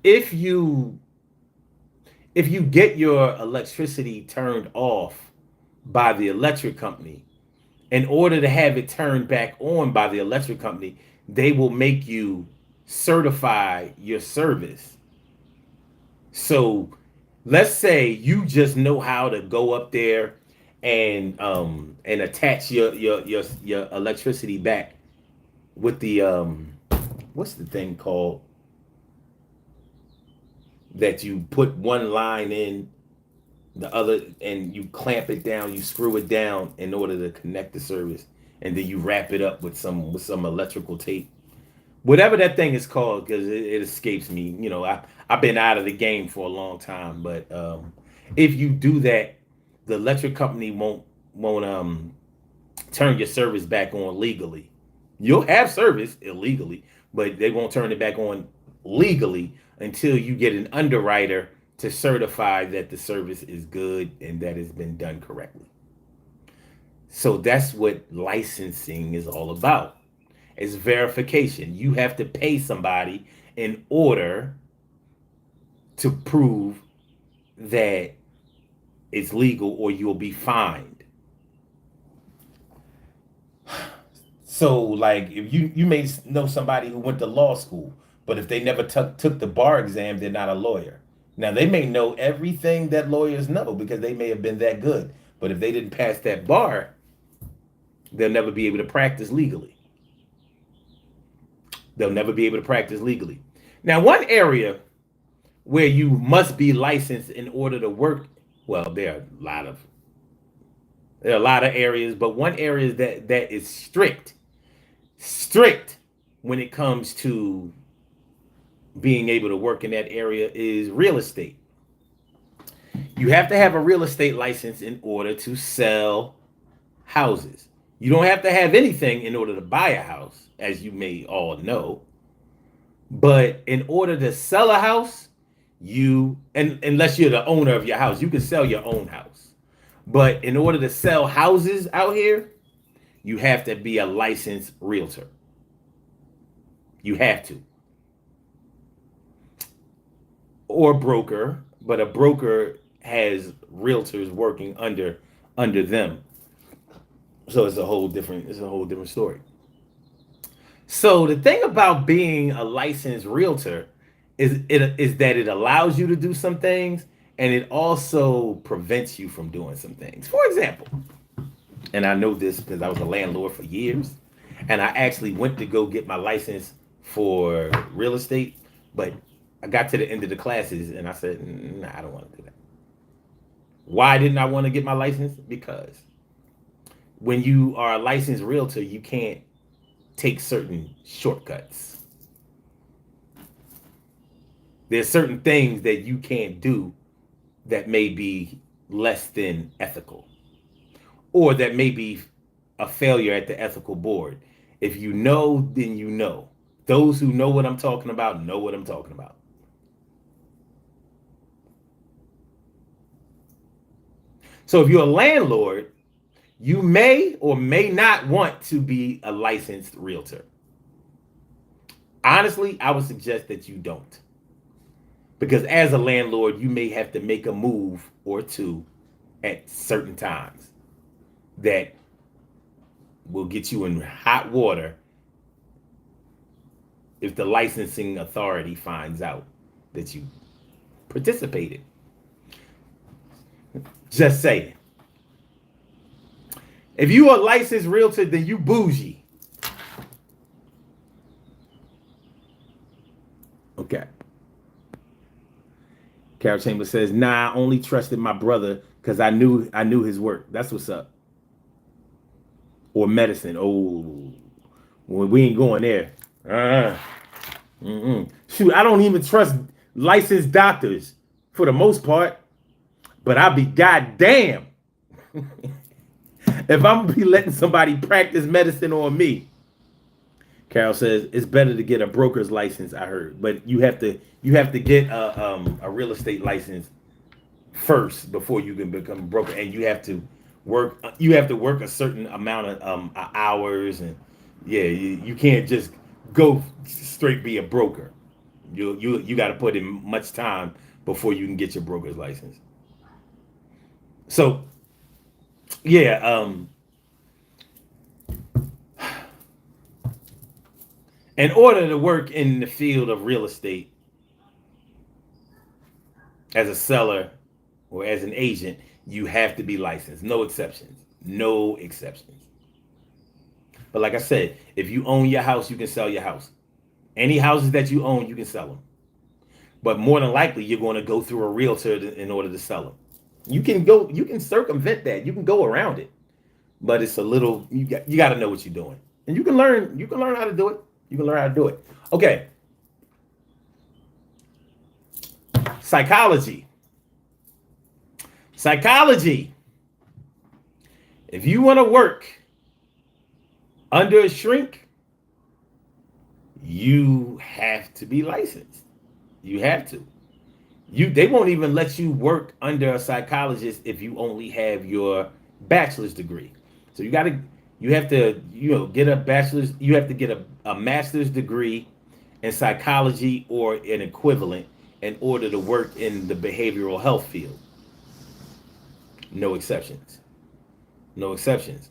if you if you get your electricity turned off by the electric company, in order to have it turned back on by the electric company, they will make you certify your service. So let's say you just know how to go up there and attach your electricity back with the what's the thing called that you put one line in the other and you clamp it down, you screw it down in order to connect the service, and then you wrap it up with some electrical tape, whatever that thing is called, because it escapes me. I've been out of the game for a long time, but if you do that, the electric company won't turn your service back on legally. You'll have service illegally, but they won't turn it back on legally until you get an underwriter to certify that the service is good and that it's been done correctly. So that's what licensing is all about. It's verification. You have to pay somebody in order to prove that it's legal or you'll be fined. So, like, if you may know somebody who went to law school, but if they never took the bar exam, they're not a lawyer. Now, they may know everything that lawyers know because they may have been that good. But if they didn't pass that bar, they'll never be able to practice legally. They'll never be able to practice legally. Now, one area where you must be licensed in order to work, well, there are a lot of areas, but one area that is strict when it comes to being able to work in that area is real estate. You have to have a real estate license in order to sell houses. You don't have to have anything in order to buy a house, as you may all know. But in order to sell a house, unless you're the owner of your house, you can sell your own house. But in order to sell houses out here, you have to be a licensed realtor. You have to. Or broker, but a broker has realtors working under them. So it's a whole different story. So the thing about being a licensed realtor is that it allows you to do some things and it also prevents you from doing some things. For example, and I know this because I was a landlord for years, and I actually went to go get my license for real estate, but I got to the end of the classes and I said, nah, I don't want to do that. Why didn't I want to get my license? Because when you are a licensed realtor, you can't take certain shortcuts. There's certain things that you can't do that may be less than ethical, or that may be a failure at the ethical board. If you know, then you know. Those who know what I'm talking about know what I'm talking about. So if you're a landlord, you may or may not want to be a licensed realtor. Honestly, I would suggest that you don't. Because as a landlord, you may have to make a move or two at certain times that will get you in hot water if the licensing authority finds out that you participated. Just saying. If you are a licensed realtor, then you bougie. If you a licensed realtor, then you Okay. Carol Chambers says, "Nah, I only trusted my brother because I knew his work. That's what's up." Or medicine. Oh, well, we ain't going there. Uh, Shoot, I don't even trust licensed doctors for the most part. But I'll be goddamn if I'm gonna be letting somebody practice medicine on me. Carol says it's better to get a broker's license. I heard, but you have to get a real estate license first before you can become a broker, and you have to work a certain amount of hours, and yeah, you can't just go straight be a broker. You got to put in much time before you can get your broker's license. So yeah, in order to work in the field of real estate as a seller or as an agent, you have to be licensed. No exceptions. No exceptions. But like I said, if you own your house, you can sell your house. Any houses that you own, you can sell them. But more than likely, you're going to go through a realtor in order to sell them. You can circumvent that. You can go around it, but it's a little. You got to know what you're doing, and you can learn. You can learn how to do it. You can learn how to do it. Okay. Psychology. Psychology. If you want to work under a shrink, you have to be licensed. You have to. They won't even let you work under a psychologist if you only have your bachelor's degree. So you have to get a bachelor's, you have to get a master's degree in psychology or an equivalent in order to work in the behavioral health field. No exceptions. No exceptions.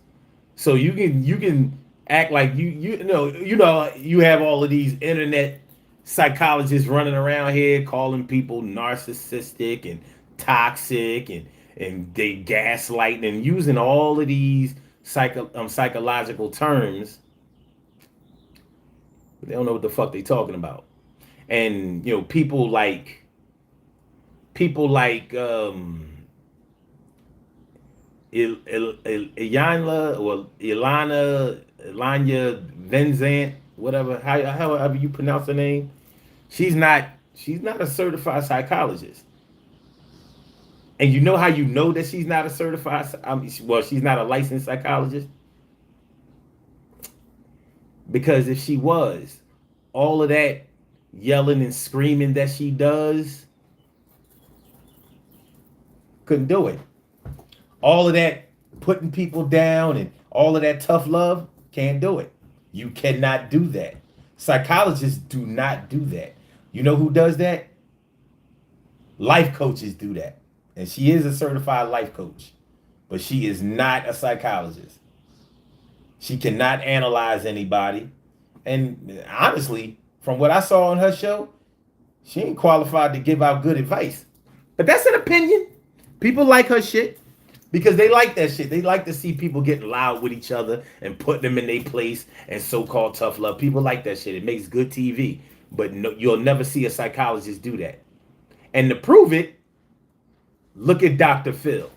So you can act like you have all of these internet psychologists running around here calling people narcissistic and toxic and they gaslighting and using all of these psychological terms. But they don't know what the fuck they talking about. And people like Iyanla or Ilana Venzant, whatever, however you pronounce her name. She's not a certified psychologist. And you know how you know that she's not a certified, well, she's not a licensed psychologist? Because if she was, all of that yelling and screaming that she does, couldn't do it. All of that putting people down and all of that tough love, can't do it. You cannot do that. Psychologists do not do that. You know who does that? Life coaches do that. And she is a certified life coach, but she is not a psychologist. She cannot analyze anybody. And honestly, from what I saw on her show, she ain't qualified to give out good advice. But that's an opinion. People like her shit because they like that shit. They like to see people getting loud with each other and putting them in their place and so-called tough love. People like that shit. It makes good TV. But no, you'll never see a psychologist do that. And to prove it, look at Dr. Phil.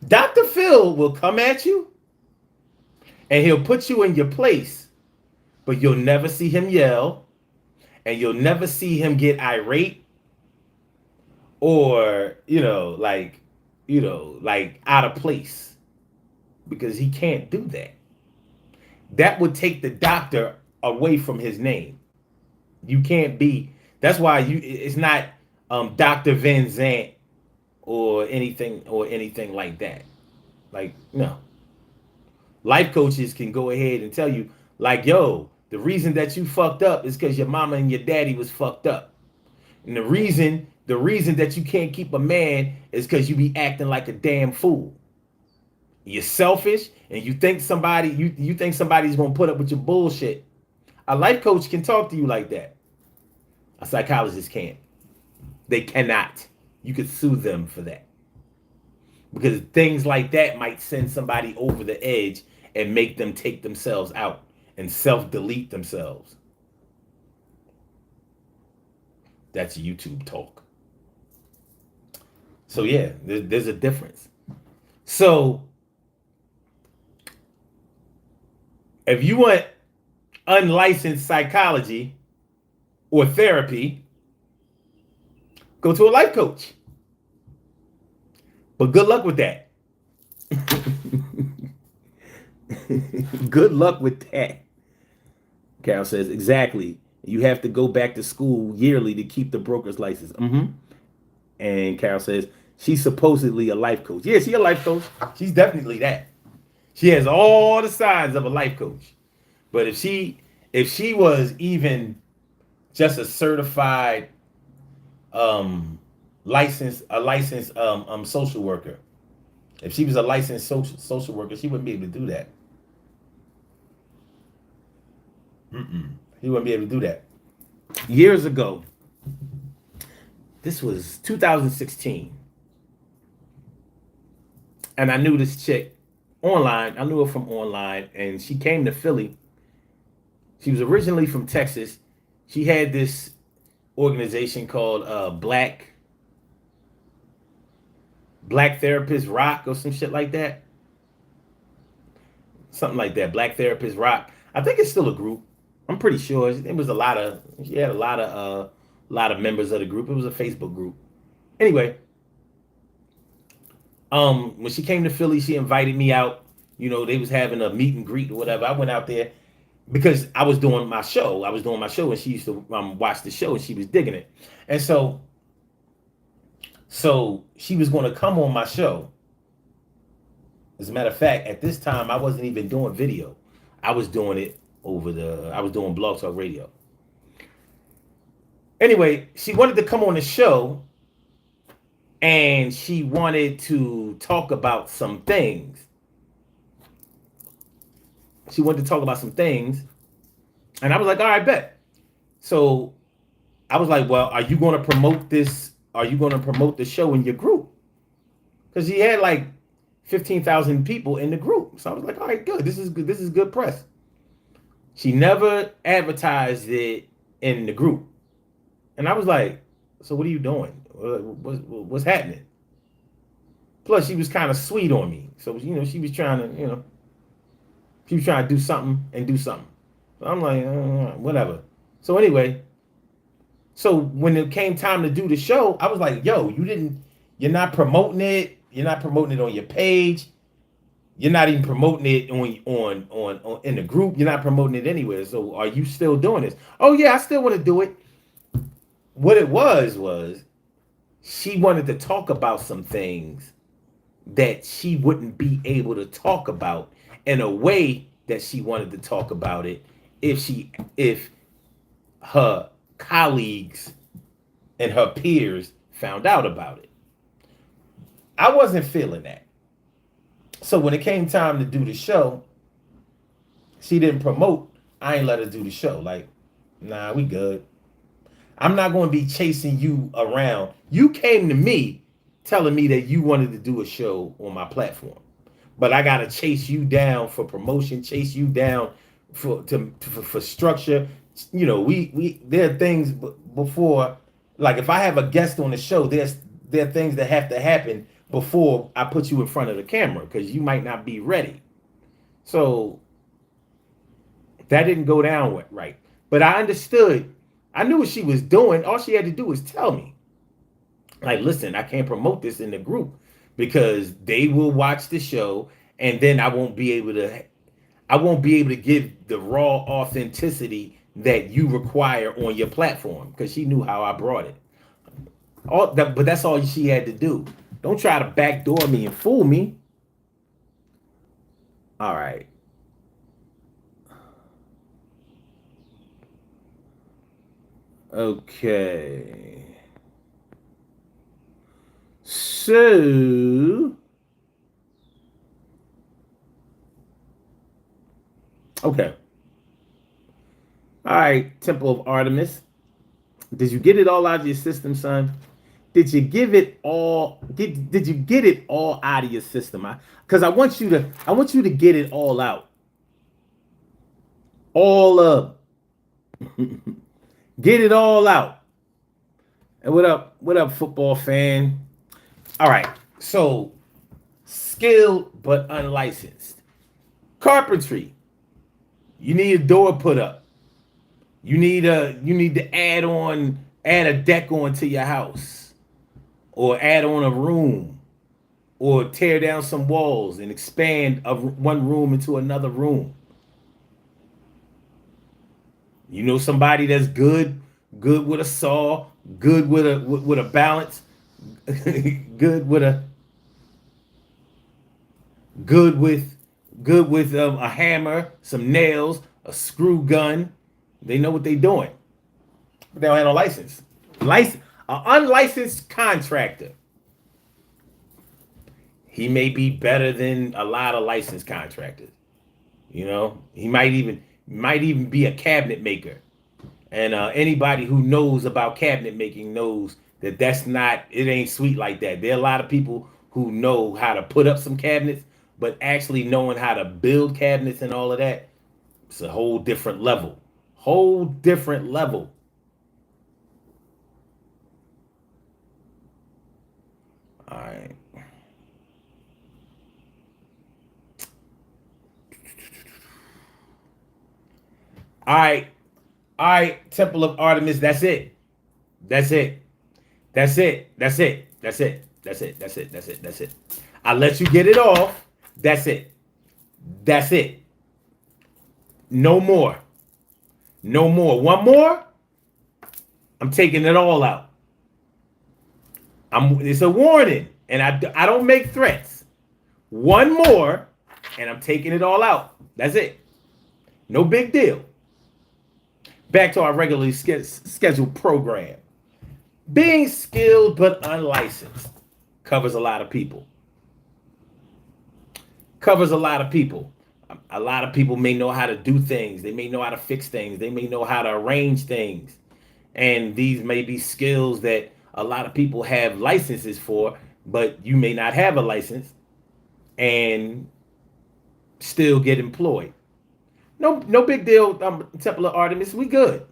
Dr. Phil will come at you and he'll put you in your place, but you'll never see him yell and you'll never see him get irate or, like out of place because he can't do that. That would take the doctor away from his name. You can't be, that's why it's not Dr. Van Zant or anything like that. Like, no. Life coaches can go ahead and tell you, like, yo, the reason that you fucked up is because your mama and your daddy was fucked up. And the reason that you can't keep a man is because you be acting like a damn fool. You're selfish and you think somebody's gonna put up with your bullshit. A life coach can talk to you like that. A psychologist can't. They cannot. You could sue them for that. Because things like that might send somebody over the edge and make them take themselves out and self-delete themselves. That's YouTube talk. So yeah, there's a difference. So if you want unlicensed psychology or therapy, go to a life coach. But good luck with that. Good luck with that. Carol says, exactly. You have to go back to school yearly to keep the broker's license. And Carol says, she's supposedly a life coach. Yeah, she's a life coach. She's definitely that. She has all the signs of a life coach. But if she was even just a certified licensed social worker, if she was a licensed social worker, she wouldn't be able to do that. He wouldn't be able to do that. Years ago, this was 2016, and I knew this chick online. I knew her from online, and she came to Philly. She was originally from Texas. She had this organization called Black Therapist Rock or some shit like that. Something like that. Black Therapist Rock. I think it's still a group. I'm pretty sure it was a lot of. She had a lot of members of the group. It was a Facebook group. Anyway, when she came to Philly, she invited me out. You know, they was having a meet and greet or whatever. I went out there because I was doing my show. And she used to watch the show, and she was digging it. And so she was going to come on my show. As a matter of fact, at this time, I wasn't even doing video. I was doing it I was doing Blog Talk Radio. Anyway, she wanted to come on the show, and she wanted to talk about some things. And I was like, all right, bet. So I was like, well, are you going to promote this? Are you going to promote the show in your group? Because he had like 15,000 people in the group. So I was like, all right, good. This is good. This is good press. She never advertised it in the group. And I was like, so what are you doing? What's happening? Plus, she was kind of sweet on me. So, she was trying to, do something and do something. So I'm like, whatever. So anyway, when it came time to do the show, I was like, yo, you're not promoting it. You're not promoting it on your page. You're not even promoting it on in the group. You're not promoting it anywhere. So are you still doing this? Oh yeah, I still want to do it. What it was she wanted to talk about some things that she wouldn't be able to talk about in a way that she wanted to talk about it if her colleagues and her peers found out about it. I wasn't feeling that. So when it came time to do the show, she didn't promote. I ain't let her do the show. Like, nah, we good. I'm not going to be chasing you around. You came to me telling me that you wanted to do a show on my platform, but I got to chase you down for promotion, chase you down for structure. There are things before, like if I have a guest on the show, there are things that have to happen before I put you in front of the camera because you might not be ready. So that didn't go down right. But I understood. I knew what she was doing. All she had to do was tell me. Like, listen, I can't promote this in the group because they will watch the show and then I won't be able to give the raw authenticity that you require on your platform because she knew how I brought it. But that's all she had to do. Don't try to backdoor me and fool me. All right. Okay. So, okay. All right, Temple of Artemis. Did you get it all out of your system, son? Did you give it all? Did you get it all out of your system? Because I want you to get it all out. All up. Get it all out. And what up, football fan? All right. So skilled but unlicensed. Carpentry. You need a door put up. You need to add a deck onto your house, or add on a room, or tear down some walls and expand one room into another room. You know somebody that's good with a saw, good with a balance, good with a good with a hammer, some nails, a screw gun. They know what they're doing, but they don't have no license. An unlicensed contractor. He may be better than a lot of licensed contractors. You know, he might even be a cabinet maker. And anybody who knows about cabinet making knows that that's not, it ain't sweet like that. There are a lot of people who know how to put up some cabinets, but actually knowing how to build cabinets and all of that, it's a whole different level. Whole different level. All right. All right. All right. Temple of Artemis. That's it. That's it. That's it. That's it. That's it. That's it. That's it. That's it. That's it. I let you get it off. That's it. That's it. No more. No more. One more. I'm taking it all out. It's a warning, and I don't make threats. One more, and I'm taking it all out. That's it. No big deal. Back to our regularly scheduled program. Being skilled but unlicensed covers a lot of people. Covers a lot of people. A lot of people may know how to do things. They may know how to fix things. They may know how to arrange things. And these may be skills that a lot of people have licenses for, but you may not have a license and still get employed. No big deal. Temple of Artemis, we good.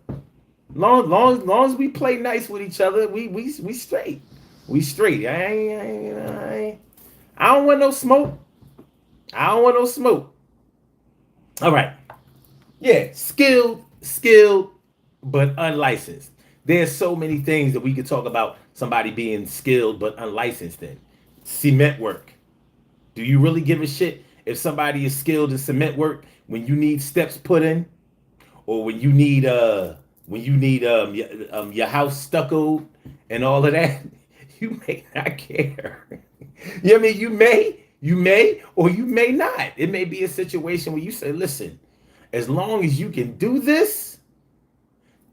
Long as we play nice with each other, we straight. We straight. I don't want no smoke. I don't want no smoke. All right. Yeah, skilled, but unlicensed. There's so many things that we could talk about somebody being skilled but unlicensed in. Cement work. Do you really give a shit if somebody is skilled in cement work when you need steps put in, or when you need your house stuccoed and all of that? You may not care. You know what I mean? You may, or you may not. It may be a situation where you say, listen, as long as you can do this,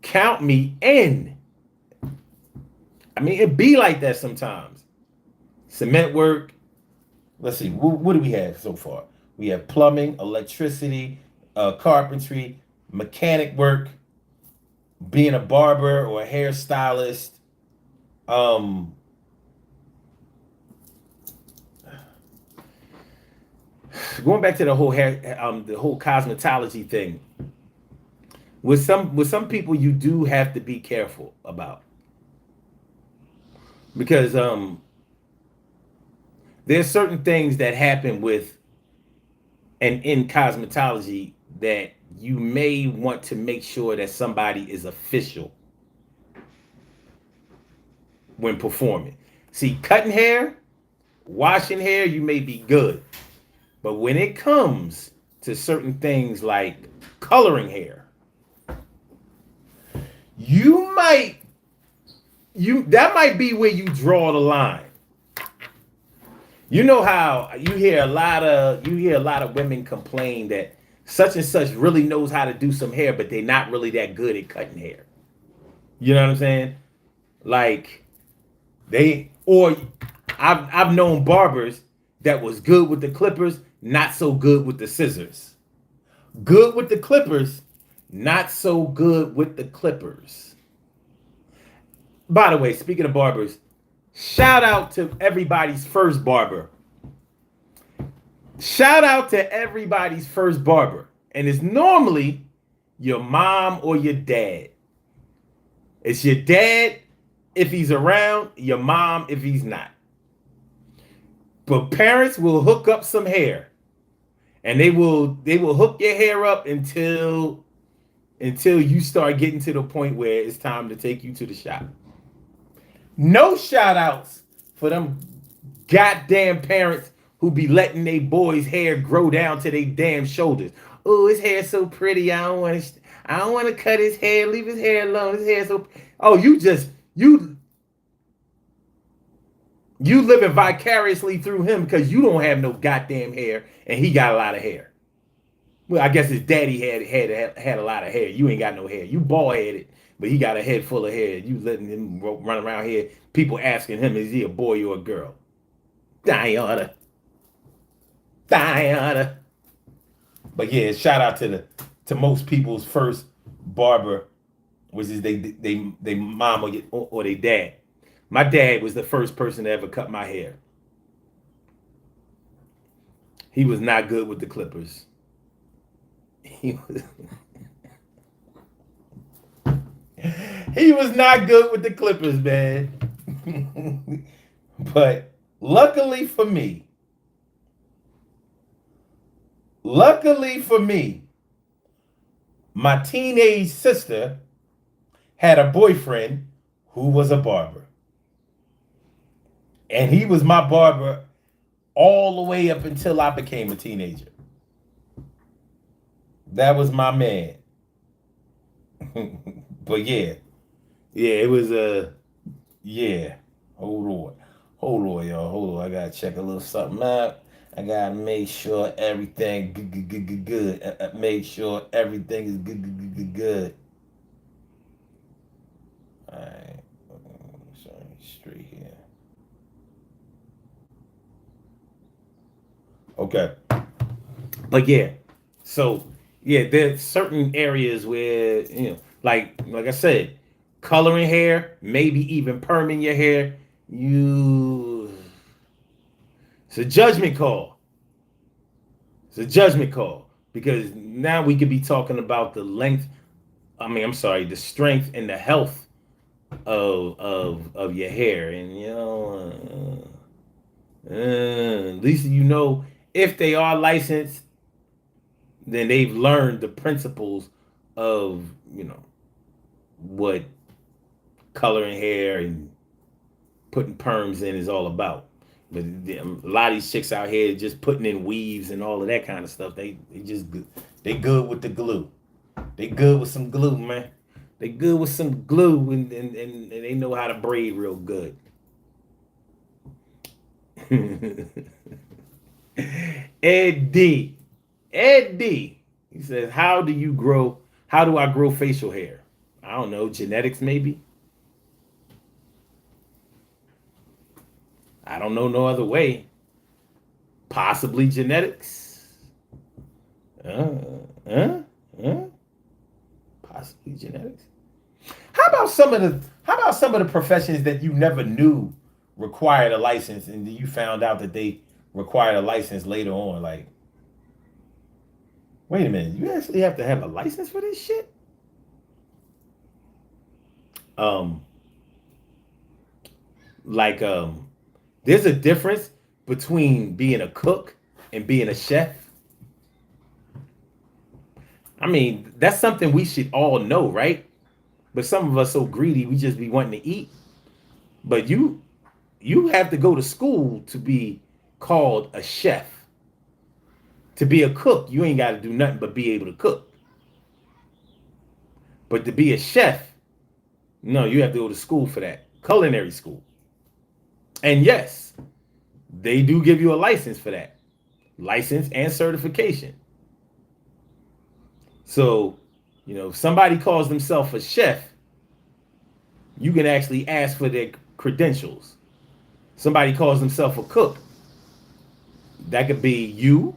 count me in. I mean, it be like that sometimes. Cement work. Let's see, what do we have so far? We have plumbing, electricity, carpentry, mechanic work, being a barber or a hairstylist, um, going back to the whole cosmetology thing. With some people, you do have to be careful about, because there's certain things that happen with and in cosmetology that you may want to make sure that somebody is official when performing. See, cutting hair, washing hair, you may be good. But when it comes to certain things like coloring hair, you might that might be where you draw the line. You know how you hear a lot of women complain that such and such really knows how to do some hair, but they're not really that good at cutting hair. You know what I'm saying? Like they or I've known barbers that was good with the clippers, not so good with the scissors. Good with the clippers, not so good with the clippers. By the way, speaking of barbers, shout out to everybody's first barber. Shout out to everybody's first barber. And it's normally your mom or your dad. It's your dad if he's around, your mom if he's not. But parents will hook up some hair, and they will hook your hair up until you start getting to the point where it's time to take you to the shop. No shout outs for them goddamn parents who be letting their boys' hair grow down to their damn shoulders. Oh, his hair's so pretty. I don't want to cut his hair. Leave his hair alone. His hair so. Oh, you living vicariously through him because you don't have no goddamn hair and he got a lot of hair. Well, I guess his daddy had a lot of hair. You ain't got no hair. You bald headed, but he got a head full of hair. You letting him run around here. People asking him, is he a boy or a girl? Diana. But yeah, shout out to most people's first barber, which is they mom or they dad. My dad was the first person to ever cut my hair. He was not good with the clippers. He was not good with the clippers, man. But luckily for me, my teenage sister had a boyfriend who was a barber. And he was my barber all the way up until I became a teenager. That was my man. But yeah, it was yeah. Hold on, y'all. Hold on. I gotta check a little something out. I gotta make sure everything good. Make sure everything is good. All right. Sorry, straight here. Okay. But yeah, so yeah, there's certain areas where, like I said, coloring hair, maybe even perming your hair, it's a judgment call. It's a judgment call because now we could be talking about the length. The strength and the health of your hair, and at least if they are licensed, then they've learned the principles of what coloring hair and putting perms in is all about. But a lot of these chicks out here just putting in weaves and all of that kind of stuff. They just good. They good with the glue. They good with some glue, man. They good with some glue and they know how to braid real good. Eddie. He says, how do I grow facial hair? I don't know, genetics maybe? I don't know no other way. Possibly genetics. Possibly genetics. How about some of the professions that you never knew required a license and you found out that they required a license later on? Like, wait a minute, you actually have to have a license for this shit? There's a difference between being a cook and being a chef. That's something we should all know, right? But some of us so greedy, we just be wanting to eat. But you have to go to school to be called a chef. To be a cook, you ain't got to do nothing but be able to cook. But to be a chef, no, you have to go to school for that. Culinary school. And yes, they do give you a license for that. License and certification. So, if somebody calls themselves a chef, you can actually ask for their credentials. Somebody calls themselves a cook. That could be you,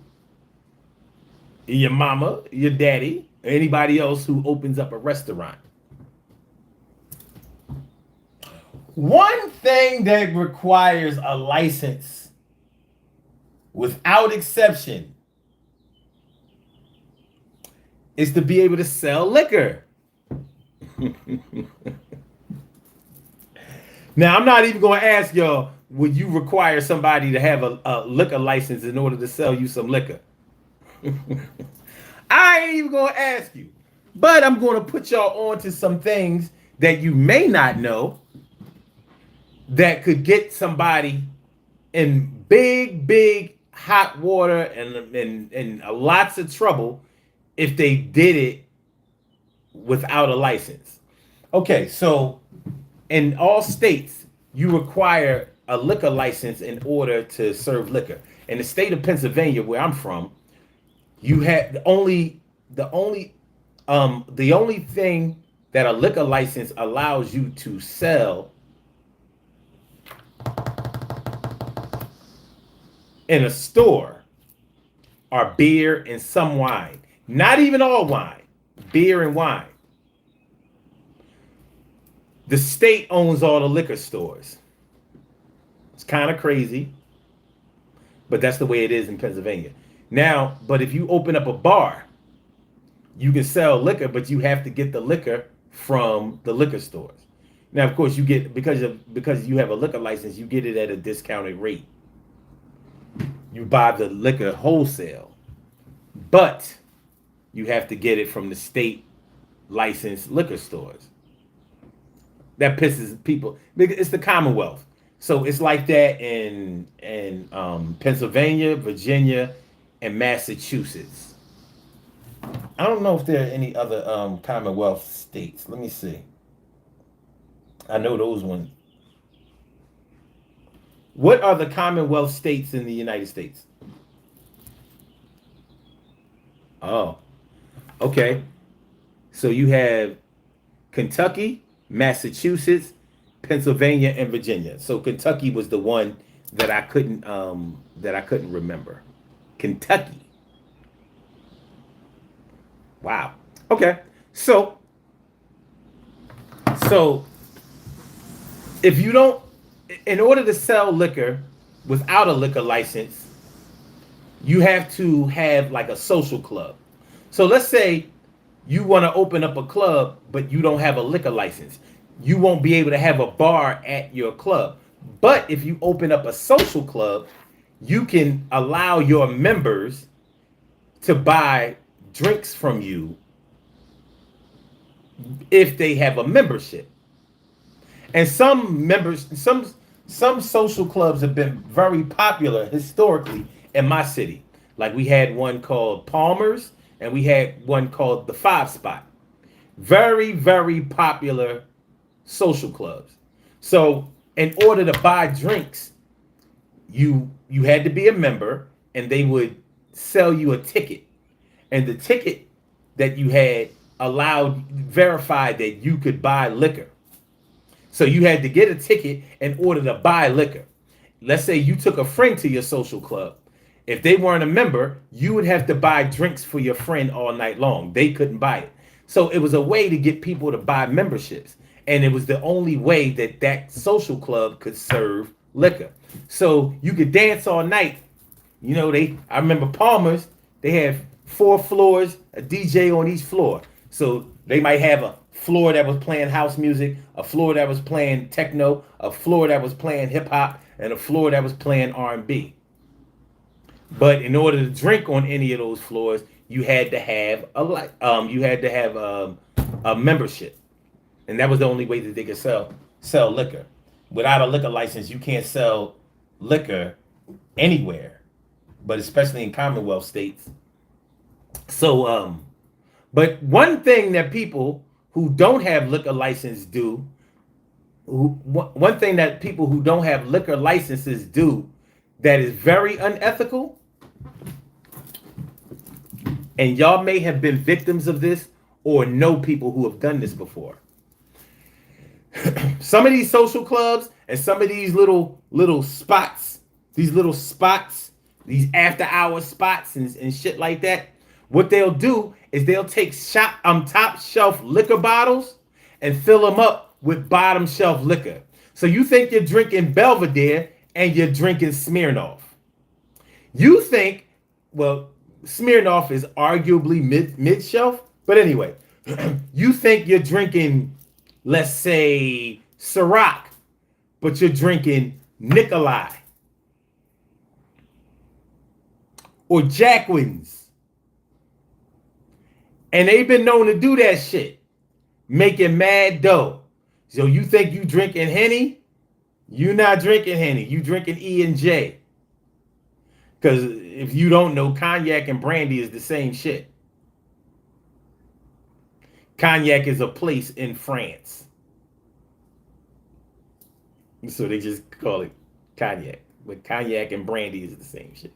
your mama, your daddy, or anybody else who opens up a restaurant. One thing that requires a license without exception is to be able to sell liquor. Now, I'm not even going to ask y'all, would you require somebody to have a liquor license in order to sell you some liquor? I ain't even going to ask you. But I'm going to put y'all on to some things that you may not know that could get somebody in big hot water and lots of trouble if they did it without a license. Okay, so in all states, you require a liquor license in order to serve liquor. In the state of Pennsylvania, where I'm from, you have the only thing that a liquor license allows you to sell in a store are beer and some wine. Not even all wine, beer and wine. The state owns all the liquor stores. It's kind of crazy, but that's the way it is in Pennsylvania. Now, but if you open up a bar, you can sell liquor, but you have to get the liquor from the liquor stores. Now, of course, you get because you have a liquor license, you get it at a discounted rate. You buy the liquor wholesale, but you have to get it from the state licensed liquor stores. That pisses people. It's the Commonwealth, so it's like that in Pennsylvania, Virginia, and Massachusetts. I don't know if there are any other Commonwealth states. Let me see. I know those ones. What are the Commonwealth states in the United States? Oh, okay. So you have Kentucky, Massachusetts, Pennsylvania, and Virginia. So Kentucky was the one that I couldn't remember. Kentucky. Wow. Okay. So if you don't, in order to sell liquor without a liquor license, you have to have like a social club. So let's say you want to open up a club, but you don't have a liquor license. You won't be able to have a bar at your club. But if you open up a social club, you can allow your members to buy drinks from you if they have a membership. And some social clubs have been very popular historically in my city. Like we had one called Palmer's and we had one called the Five Spot. Very popular social clubs. So in order to buy drinks, you had to be a member and they would sell you a ticket. And the ticket that you had verified that you could buy liquor. So you had to get a ticket in order to buy liquor. Let's say you took a friend to your social club. If they weren't a member, you would have to buy drinks for your friend all night long. They couldn't buy it. So it was a way to get people to buy memberships. And it was the only way that social club could serve liquor. So you could dance all night. You know, I remember Palmer's, they have 4 floors, a DJ on each floor. So they might have a floor that was playing house music, a floor that was playing techno, a floor that was playing hip hop, and a floor that was playing R&B. But in order to drink on any of those floors, you had to have a membership, and that was the only way that they could sell liquor. Without a liquor license, you can't sell liquor anywhere, but especially in Commonwealth states. So, but one thing that people who don't have liquor license do, one thing that people who don't have liquor licenses do that is very unethical, and y'all may have been victims of this or know people who have done this before. Some of these social clubs and some of these little spots, these these after hour spots and shit like that, what they'll do is they'll take top shelf liquor bottles and fill them up with bottom shelf liquor. So you think you're drinking Belvedere and you're drinking Smirnoff. You think, well, Smirnoff is arguably mid shelf, but anyway, you think you're drinking, let's say, Ciroc, but you're drinking Nikolai or Jacquins. And they've been known to do that shit, making mad dough. So you think you drinking Henny? You not drinking Henny. You drinking E&J. Because if you don't know, cognac and brandy is the same shit. Cognac is a place in France. So they just call it cognac. But cognac and brandy is the same shit.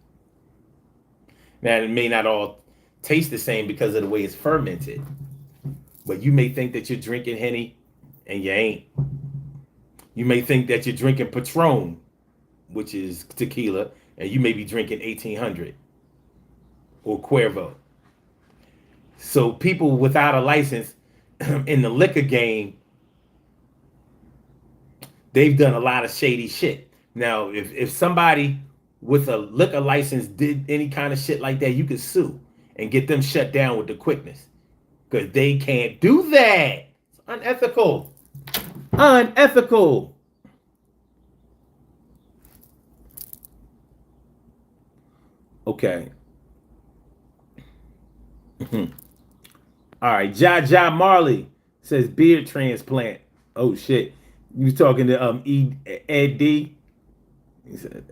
Now, it may not all taste the same because of the way it's fermented. But you may think that you're drinking Henny, and you ain't. You may think that you're drinking Patron, which is tequila, and you may be drinking 1800 or Cuervo. So people without a license in the liquor game, they've done a lot of shady shit. Now, if somebody with a liquor license did any kind of shit like that, you could sue and get them shut down with the quickness. Because they can't do that. It's unethical. Unethical. Okay. All right. Ja Marley says beard transplant. Oh shit. You talking to Ed D?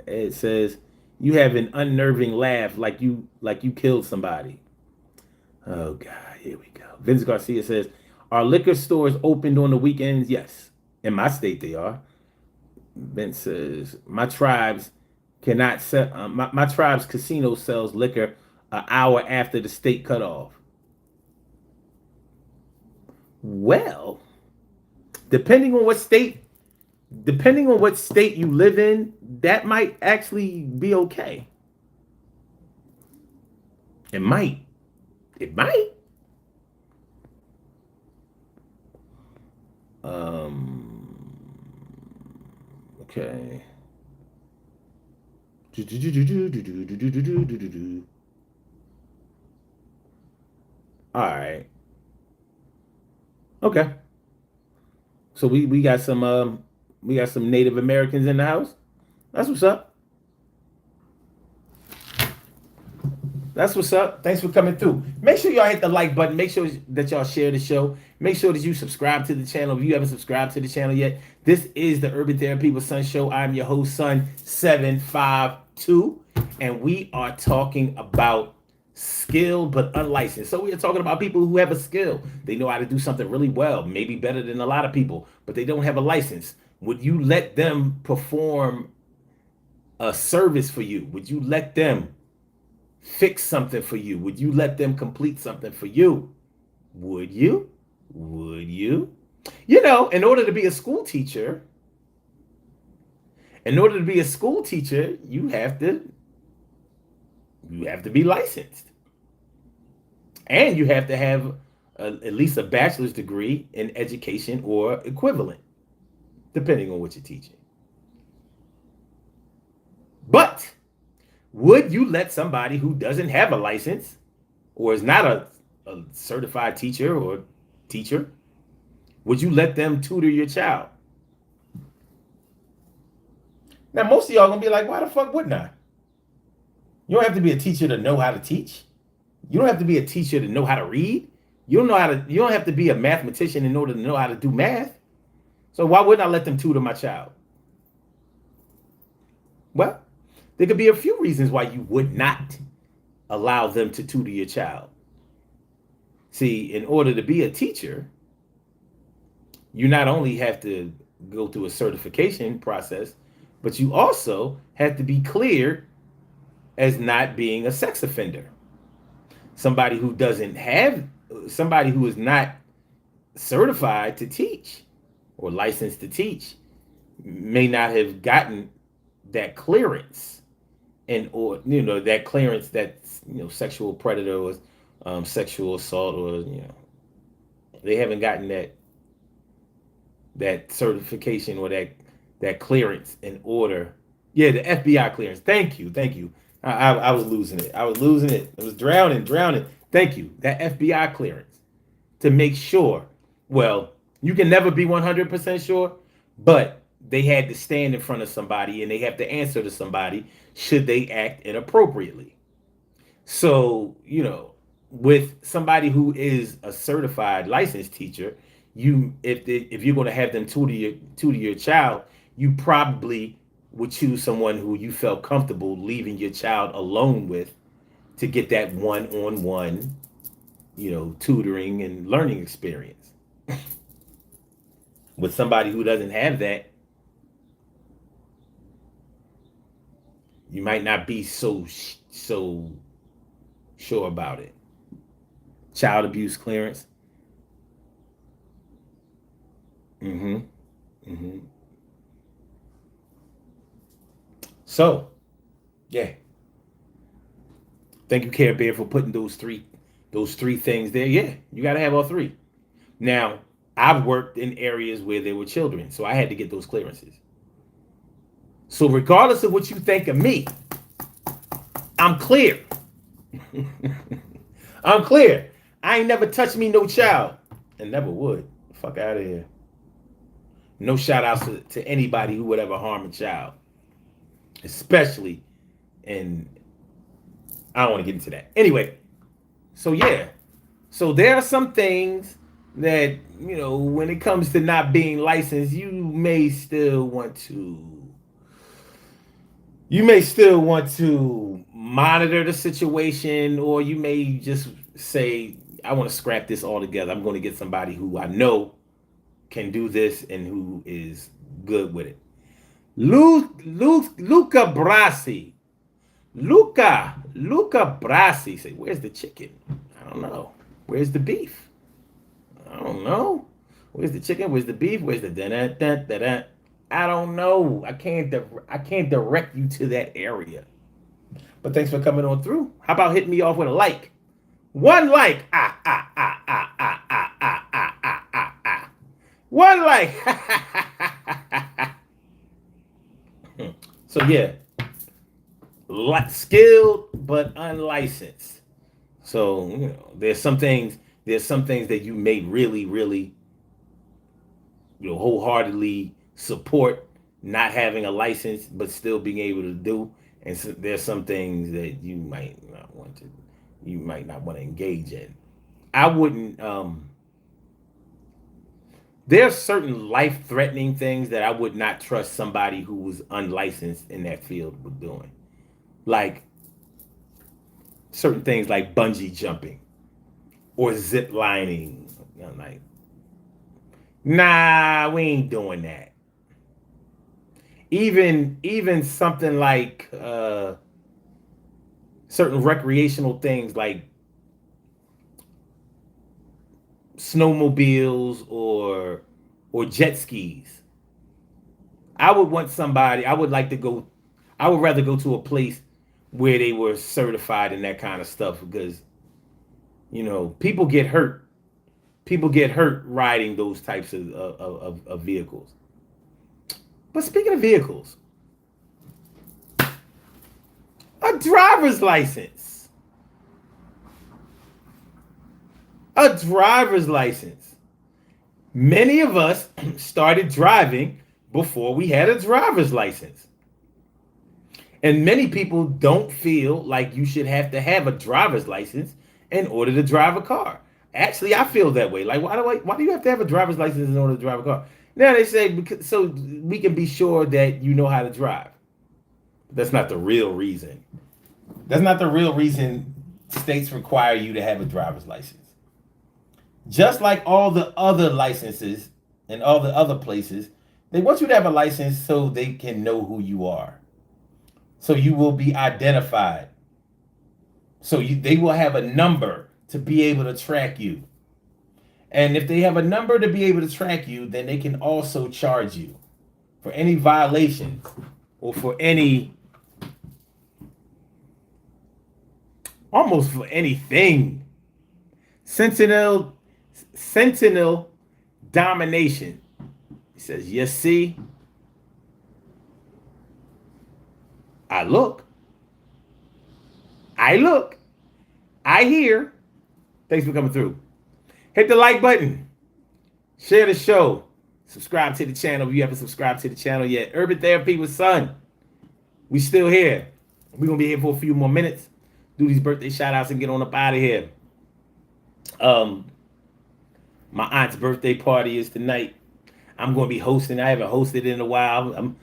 Ed says you have an unnerving laugh like you killed somebody. Oh God, here we go. Vince Garcia says, are liquor stores opened on the weekends? Yes. In my state they are. Vince says, my tribes cannot sell my tribe's casino sells liquor an hour after the state cutoff. Well, depending on what state you live in, that might actually be okay. It might. Okay. All right. Okay. So we got some Native Americans in the house. That's what's up. That's what's up. Thanks for coming through. Make sure y'all hit the like button. Make sure that y'all share the show. Make sure that you subscribe to the channel if you haven't subscribed to the channel yet. This is the Urban Therapy with Sun Show. I'm your host, Sun752, and we are talking about skilled but unlicensed. So we are talking about people who have a skill. They know how to do something really well, maybe better than a lot of people, but they don't have a license. Would you let them perform a service for you? Would you let them fix something for you? Would you let them complete something for you? Would you? You know, in order to be a school teacher, you have to be licensed. And you have to have at least a bachelor's degree in education or equivalent, depending on what you're teaching. But would you let somebody who doesn't have a license or is not a certified teacher or teacher, would you let them tutor your child? Now, most of y'all gonna be like, why the fuck wouldn't I? You don't have to be a teacher to know how to teach. You don't have to be a teacher to know how to read. You don't have to be a mathematician in order to know how to do math. So why wouldn't I let them tutor my child? Well, there could be a few reasons why you would not allow them to tutor your child. See, in order to be a teacher, you not only have to go through a certification process, but you also have to be cleared as not being a sex offender. Somebody who is not certified to teach or licensed to teach may not have gotten that clearance, or that clearance that sexual predator or sexual assault, or they haven't gotten that certification or that clearance in order. Yeah, the FBI clearance. Thank you. I was losing it. It was drowning. Thank you. That FBI clearance to make sure. Well, you can never be 100% sure, but they had to stand in front of somebody and they have to answer to somebody should they act inappropriately. So, with somebody who is a certified licensed teacher, if you're going to have them tutor your child, you probably would choose someone who you felt comfortable leaving your child alone with to get that one-on-one, tutoring and learning experience. With somebody who doesn't have that, you might not be so sure about it. Child abuse clearance. Mm-hmm. Mm-hmm. So, yeah. Thank you, Care Bear, for putting those three things there. Yeah, you got to have all three. Now, I've worked in areas where there were children, so I had to get those clearances. So, regardless of what you think of me, I'm clear. I'm clear. I ain't never touched me no child, and never would. Fuck out of here. No shout outs to anybody who would ever harm a child, especially, and I don't want to get into that. Anyway, so yeah, so there are some things that, when it comes to not being licensed, you may still want to monitor the situation, or you may just say, I want to scrap this altogether. I'm going to get somebody who I know can do this and who is good with it. Luca Brasi. Luca Brasi say, where's the chicken? I don't know. Where's the beef? I don't know. Where's the chicken? Where's the beef? Where's the da da da da da? I don't know. I can't direct you to that area. But thanks for coming on through. How about hitting me off with a like? One like. One like. So yeah, skilled but unlicensed. So there's some things. There's some things that you may really, really, wholeheartedly support not having a license, but still being able to do. And so there's some things that you might not want to. You might not want to engage in. I wouldn't. There's certain life-threatening things that I would not trust somebody who was unlicensed in that field with doing, like certain things like bungee jumping or zip lining. Like, nah, we ain't doing that. Even something like certain recreational things like snowmobiles or jet skis. I would like to go. I would rather go to a place where they were certified in that kind of stuff, because people get hurt. People get hurt riding those types of vehicles. But speaking of vehicles, a driver's license. A driver's license. Many of us started driving before we had a driver's license. And many people don't feel like you should have to have a driver's license in order to drive a car. Actually, I feel that way. Like, why do you have to have a driver's license in order to drive a car? Now they say because so we can be sure that you know how to drive. That's not the real reason. That's not the real reason states require you to have a driver's license. Just like all the other licenses and all the other places, they want you to have a license so they can know who you are. So you will be identified. So they will have a number to be able to track you. And if they have a number to be able to track you, then they can also charge you for any violations or for almost for anything. Sentinel domination. He says, "You see, I look, I hear." Thanks for coming through. Hit the like button. Share the show. Subscribe to the channel if you haven't subscribed to the channel yet. Urban Therapy with Son. We still here. We're going to be here for a few more minutes. Do these birthday shout outs and get on up out of here. My aunt's birthday party is tonight. I'm going to be hosting. I haven't hosted in a while. I'm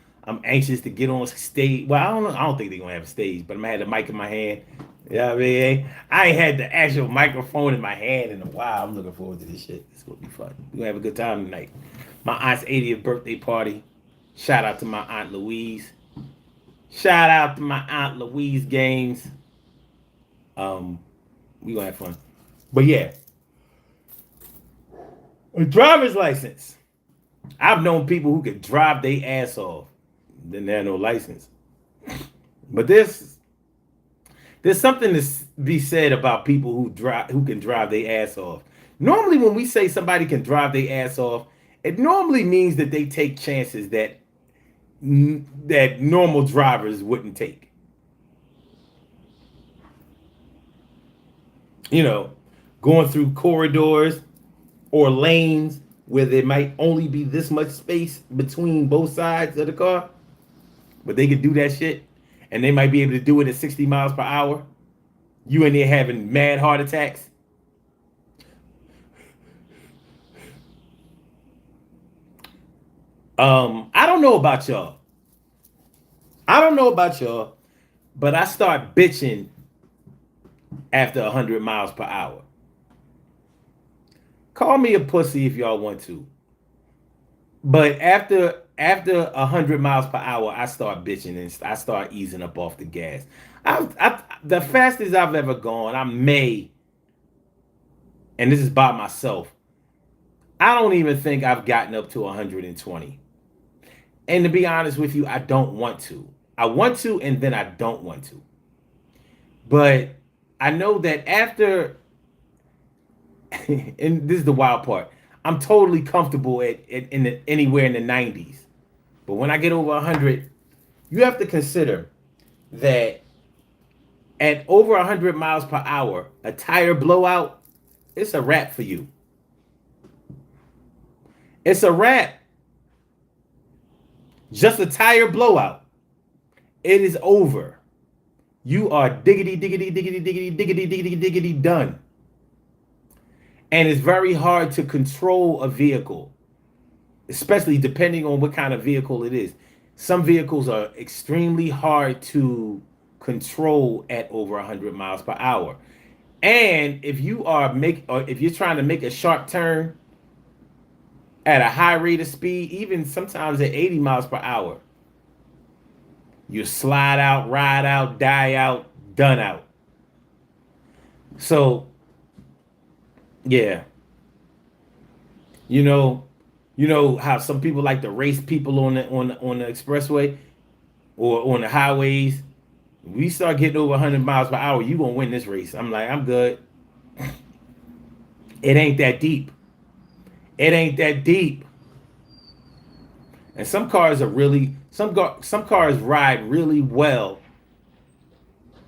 anxious to get on stage. Well, I don't know. I don't think they're going to have a stage, but I'm going to have the mic in my hand. You know what I mean? I ain't had the actual microphone in my hand in a while. I'm looking forward to this shit. It's going to be fun. We're going to have a good time tonight. My aunt's 80th birthday party. Shout out to my Aunt Louise. Shout out to my Aunt Louise Games. We going to have fun. But yeah. A driver's license. I've known people who could drive their ass off. Then they have no license. But there's something to be said about people who can drive their ass off. Normally, when we say somebody can drive their ass off, it normally means that they take chances that normal drivers wouldn't take. You know, going through corridors or lanes where there might only be this much space between both sides of the car, but they could do that shit, and they might be able to do it at 60 miles per hour. You in there having mad heart attacks. I don't know about y'all. But I start bitching after 100 miles per hour. Call me a pussy if y'all want to. But after 100 miles per hour, I start bitching and I start easing up off the gas. The fastest I've ever gone, and this is by myself, I don't even think I've gotten up to 120. And to be honest with you, I don't want to. I want to, and then I don't want to. But I know that after, and this is the wild part, I'm totally comfortable anywhere in the 90s. But when I get over 100, you have to consider that at over 100 miles per hour, a tire blowout, it's a wrap for you. It's a wrap. Just a tire blowout. It is over. You are diggity done. And it's very hard to control a vehicle, especially depending on what kind of vehicle it is. Some vehicles are extremely hard to control at over 100 miles per hour. And if you're trying to make a sharp turn at a high rate of speed, even sometimes at 80 miles per hour, you slide out, ride out, die out, done out. So, yeah. You know how some people like to race people on the expressway or on the highways. We start getting over 100 miles per hour, you gonna win this race. I'm like, I'm good. It ain't that deep. It ain't that deep. And some cars ride really well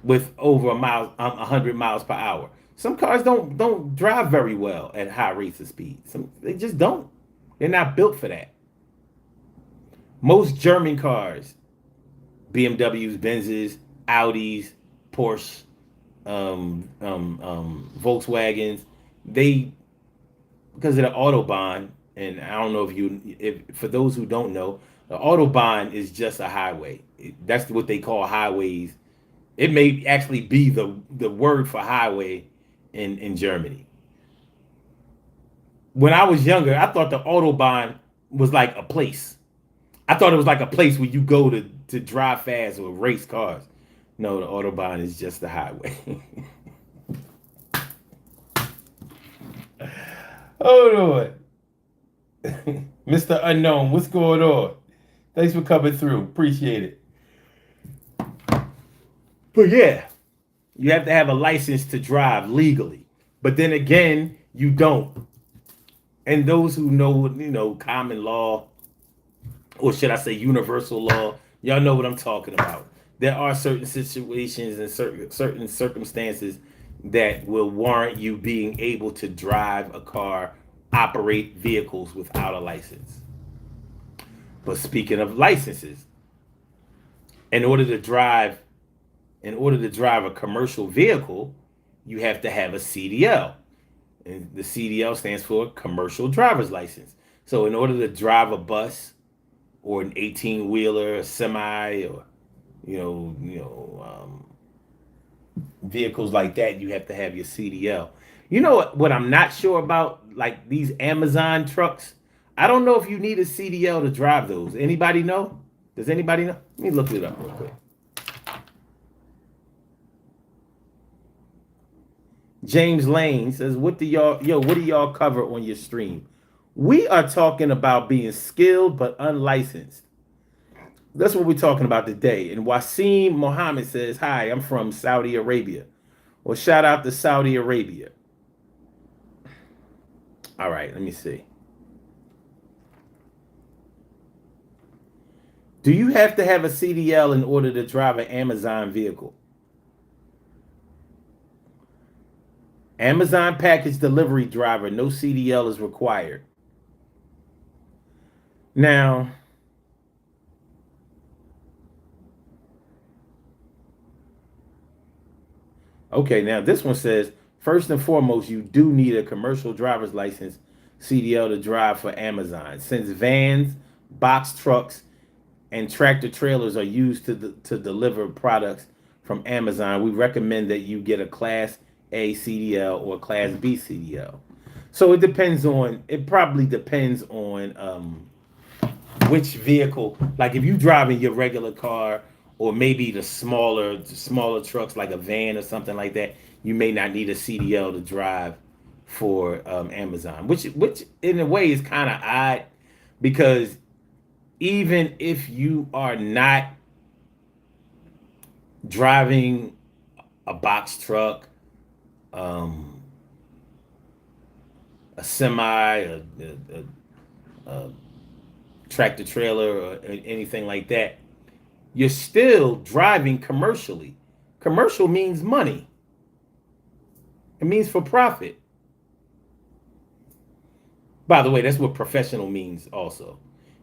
with over 100 miles per hour. Some cars don't drive very well at high rates of speed. They just don't. They're not built for that. Most German cars, BMWs, Benzes, Audis, Porsche, Volkswagens, they, because of the Autobahn, and I don't know if for those who don't know, the Autobahn is just a highway. That's what they call highways. It may actually be the word for highway in Germany. When I was younger, I thought the Autobahn was like a place. I thought it was like a place where you go to drive fast or race cars. No, the Autobahn is just the highway. Hold on. Mr. Unknown, what's going on? Thanks for coming through. Appreciate it. But yeah, you have to have a license to drive legally. But then again, you don't. And those who know, common law, or should I say universal law, y'all know what I'm talking about. There are certain situations and certain circumstances that will warrant you being able to drive a car, operate vehicles without a license. But speaking of licenses, in order to drive, in order to drive a commercial vehicle, you have to have a CDL. And the CDL stands for commercial driver's license. So in order to drive a bus or an 18 wheeler, a semi, or vehicles like that, you have to have your CDL. You know what I'm not sure about, like these Amazon trucks. I don't know if you need a CDL to drive those. Anybody know? Does anybody know? Let me look it up real quick. James Lane says, what do y'all cover on your stream? We are talking about being skilled but unlicensed. That's what we're talking about today. And Wasim Mohammed says, hi, I'm from Saudi Arabia. Well, shout out to Saudi Arabia. All right, let me see. Do you have to have a CDL in order to drive an Amazon vehicle? Amazon package delivery driver, no CDL is required. Now, okay, now this one says, first and foremost, you do need a commercial driver's license, CDL, to drive for Amazon. Since vans, box trucks, and tractor trailers are used to deliver products from Amazon, we recommend that you get a Class A CDL or a Class B CDL. So it probably depends on which vehicle. Like if you driving your regular car, or maybe the smaller trucks like a van or something like that, you may not need a CDL to drive for Amazon, which in a way is kind of odd, because even if you are not driving a box truck, a semi, a tractor trailer, or anything like that, you're still driving commercially. Commercial means money. It means for profit. By the way, that's what professional means also.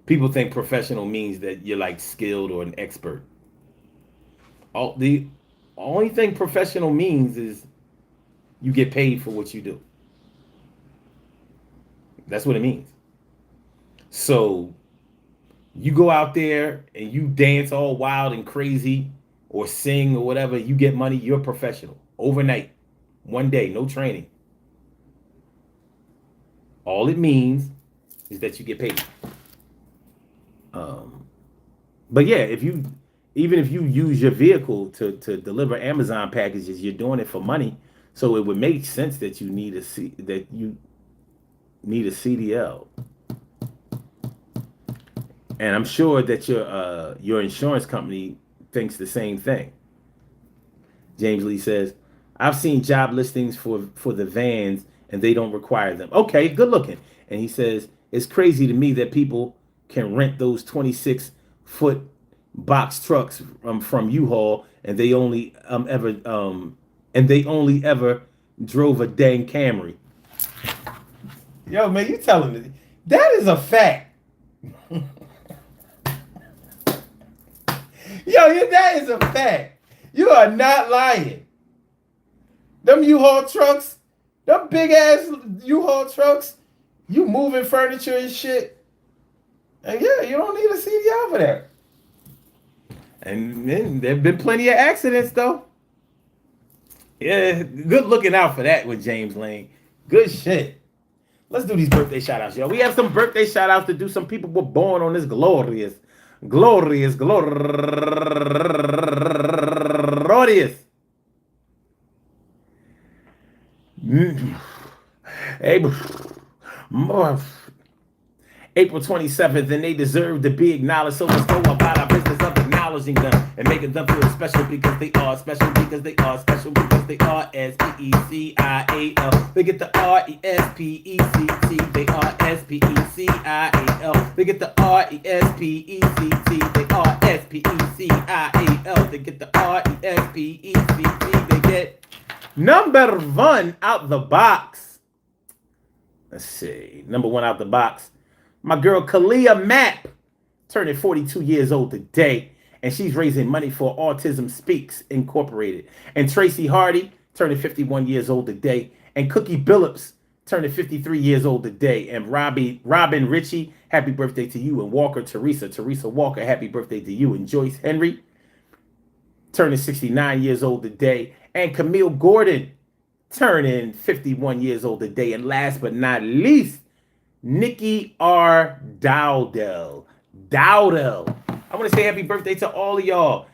People think professional means that you're like skilled or an expert. The only thing professional means is you get paid for what you do. That's what it means. So you go out there and you dance all wild and crazy or sing or whatever, you get money, you're professional. Overnight, one day, no training. All it means is that you get paid. But yeah, even if you use your vehicle to deliver Amazon packages, you're doing it for money. So it would make sense that you need a CDL. And I'm sure that your insurance company thinks the same thing. James Lee says, I've seen job listings for the vans and they don't require them. Okay, good looking. And he says, it's crazy to me that people can rent those 26-foot box trucks from U-Haul and they only ever drove a dang Camry. Yo, man, you telling me that is a fact. Yo, that is a fact. You are not lying. Them U-Haul trucks, them big ass U-Haul trucks, you moving furniture and shit. And yeah, you don't need a CDL for that. And then there have been plenty of accidents though. Yeah, good looking out for that with James Lane. Good shit. Let's do these birthday shout outs, yo. We have some birthday shout outs to do. Some people were born on this glorious. April 27th, and they deserve to be acknowledged. So let's go about our business of acknowledging them and making them feel special because they are special, because they are special, because they are S-P-E-C-I-A-L. They get the R-E-S-P-E-C-T. They are S-P-E-C-I-A-L. They get the R-E-S-P-E-C-T. They are S-P-E-C-I-A-L. They get the R-E-S-P-E-C-T. They get number one out the box. Let's see. Number one out the box. My girl Kalia Mapp turning 42 years old today, and she's raising money for Autism Speaks Incorporated. And Tracy Hardy, turning 51 years old today. And Cookie Billups, turning 53 years old today. And Robin Ritchie, happy birthday to you. And Walker Teresa Walker, happy birthday to you. And Joyce Henry, turning 69 years old today. And Camille Gordon, turning 51 years old today. And last but not least, Nikki R. Dowdell. I want to say happy birthday to all of y'all.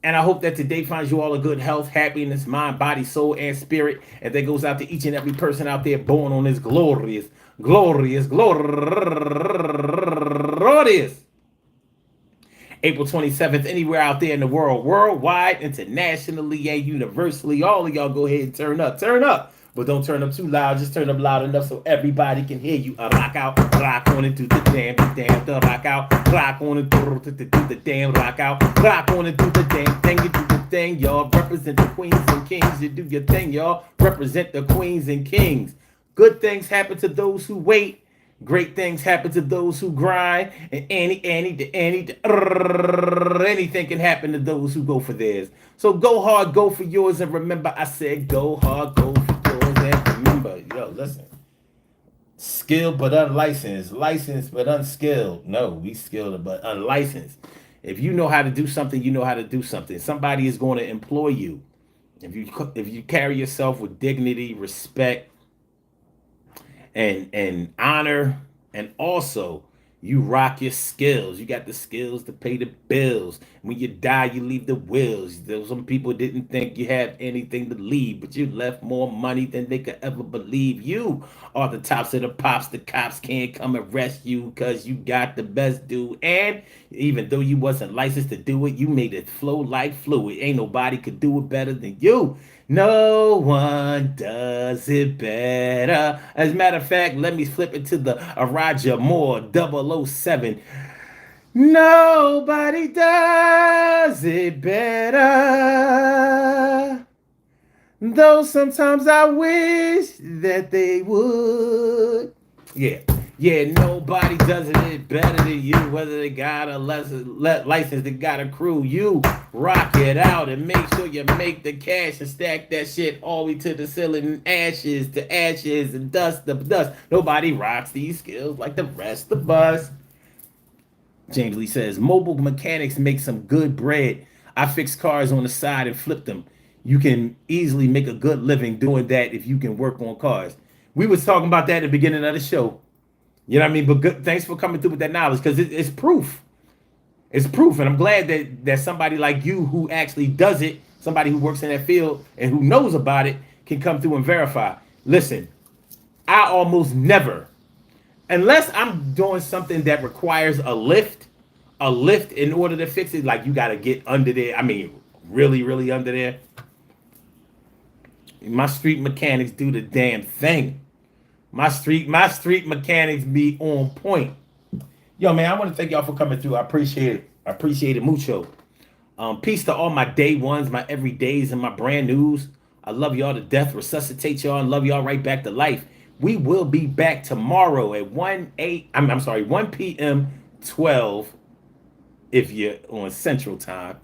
And I hope that today finds you all a good health, happiness, mind, body, soul, and spirit. And that goes out to each and every person out there born on this glorious April 27th, anywhere out there in the world, worldwide, internationally, and universally. All of y'all go ahead and turn up. But don't turn up too loud. Just turn up loud enough so everybody can hear you. Rock out, rock on and do the damn, the rock out, rock on and do the damn, rock out, rock on and do the damn thing. You do the thing, y'all. Represent the queens and kings. You do your thing, y'all. Represent the queens and kings. Good things happen to those who wait. Great things happen to those who grind. And anything can happen to those who go for theirs. So go hard, go for yours. And remember, I said go hard, go for yours. And remember, listen. Skilled but unlicensed. Licensed but unskilled. No, we skilled but unlicensed. If you know how to do something, you know how to do something. Somebody is going to employ you. If you carry yourself with dignity, respect, and honor, and also you rock your skills. You got the skills to pay the bills. When you die, you leave the wills. Some people didn't think you had anything to leave, but you left more money than they could ever believe. You are the tops of the pops. The cops can't come arrest you because you got the best dude. And even though you wasn't licensed to do it, you made it flow like fluid. Ain't nobody could do it better than you. No one does it better. As a matter of fact, let me flip it to the Roger Moore 007. Nobody does it better. Though sometimes I wish that they would. Yeah, nobody does it better than you. Whether they got a license, they got a crew. You rock it out and make sure you make the cash and stack that shit all the way to the ceiling. Ashes to ashes and dust to dust. Nobody rocks these skills like the rest of us. James Lee says, mobile mechanics make some good bread. I fix cars on the side and flip them. You can easily make a good living doing that if you can work on cars. We was talking about that at the beginning of the show. You know what I mean? But good, thanks for coming through with that knowledge, because it's proof. It's proof. And I'm glad that somebody like you who actually does it, somebody who works in that field and who knows about it, can come through and verify. Listen, I almost never, unless I'm doing something that requires a lift in order to fix it, like you got to get under there. I mean, really, really under there. My street mechanics do the damn thing. My street mechanics be on point. Yo, man, I want to thank y'all for coming through. I appreciate it. I appreciate it mucho. Peace to all my day ones, my everydays, and my brand news. I love y'all to death. Resuscitate y'all and love y'all right back to life. We will be back tomorrow at 1 p.m. 12 if you're on Central Time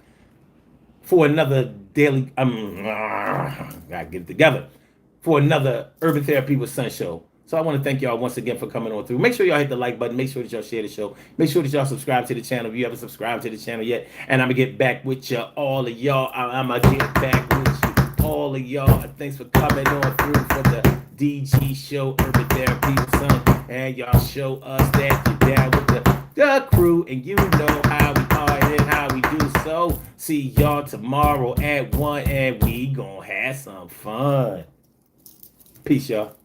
for another daily. Gotta get it together for another Urban Therapy with Sun show. So I want to thank y'all once again for coming on through. Make sure y'all hit the like button. Make sure that y'all share the show. Make sure that y'all subscribe to the channel if you haven't subscribed to the channel yet. And I'm going to get back with you, all of y'all. I'm going to get back with you, all of y'all. Thanks for coming on through for the DG show, Urban Therapy with Sun. And y'all show us that you're down with the crew. And you know how we are and how we do so. See y'all tomorrow at 1 and we going to have some fun. Peace, y'all.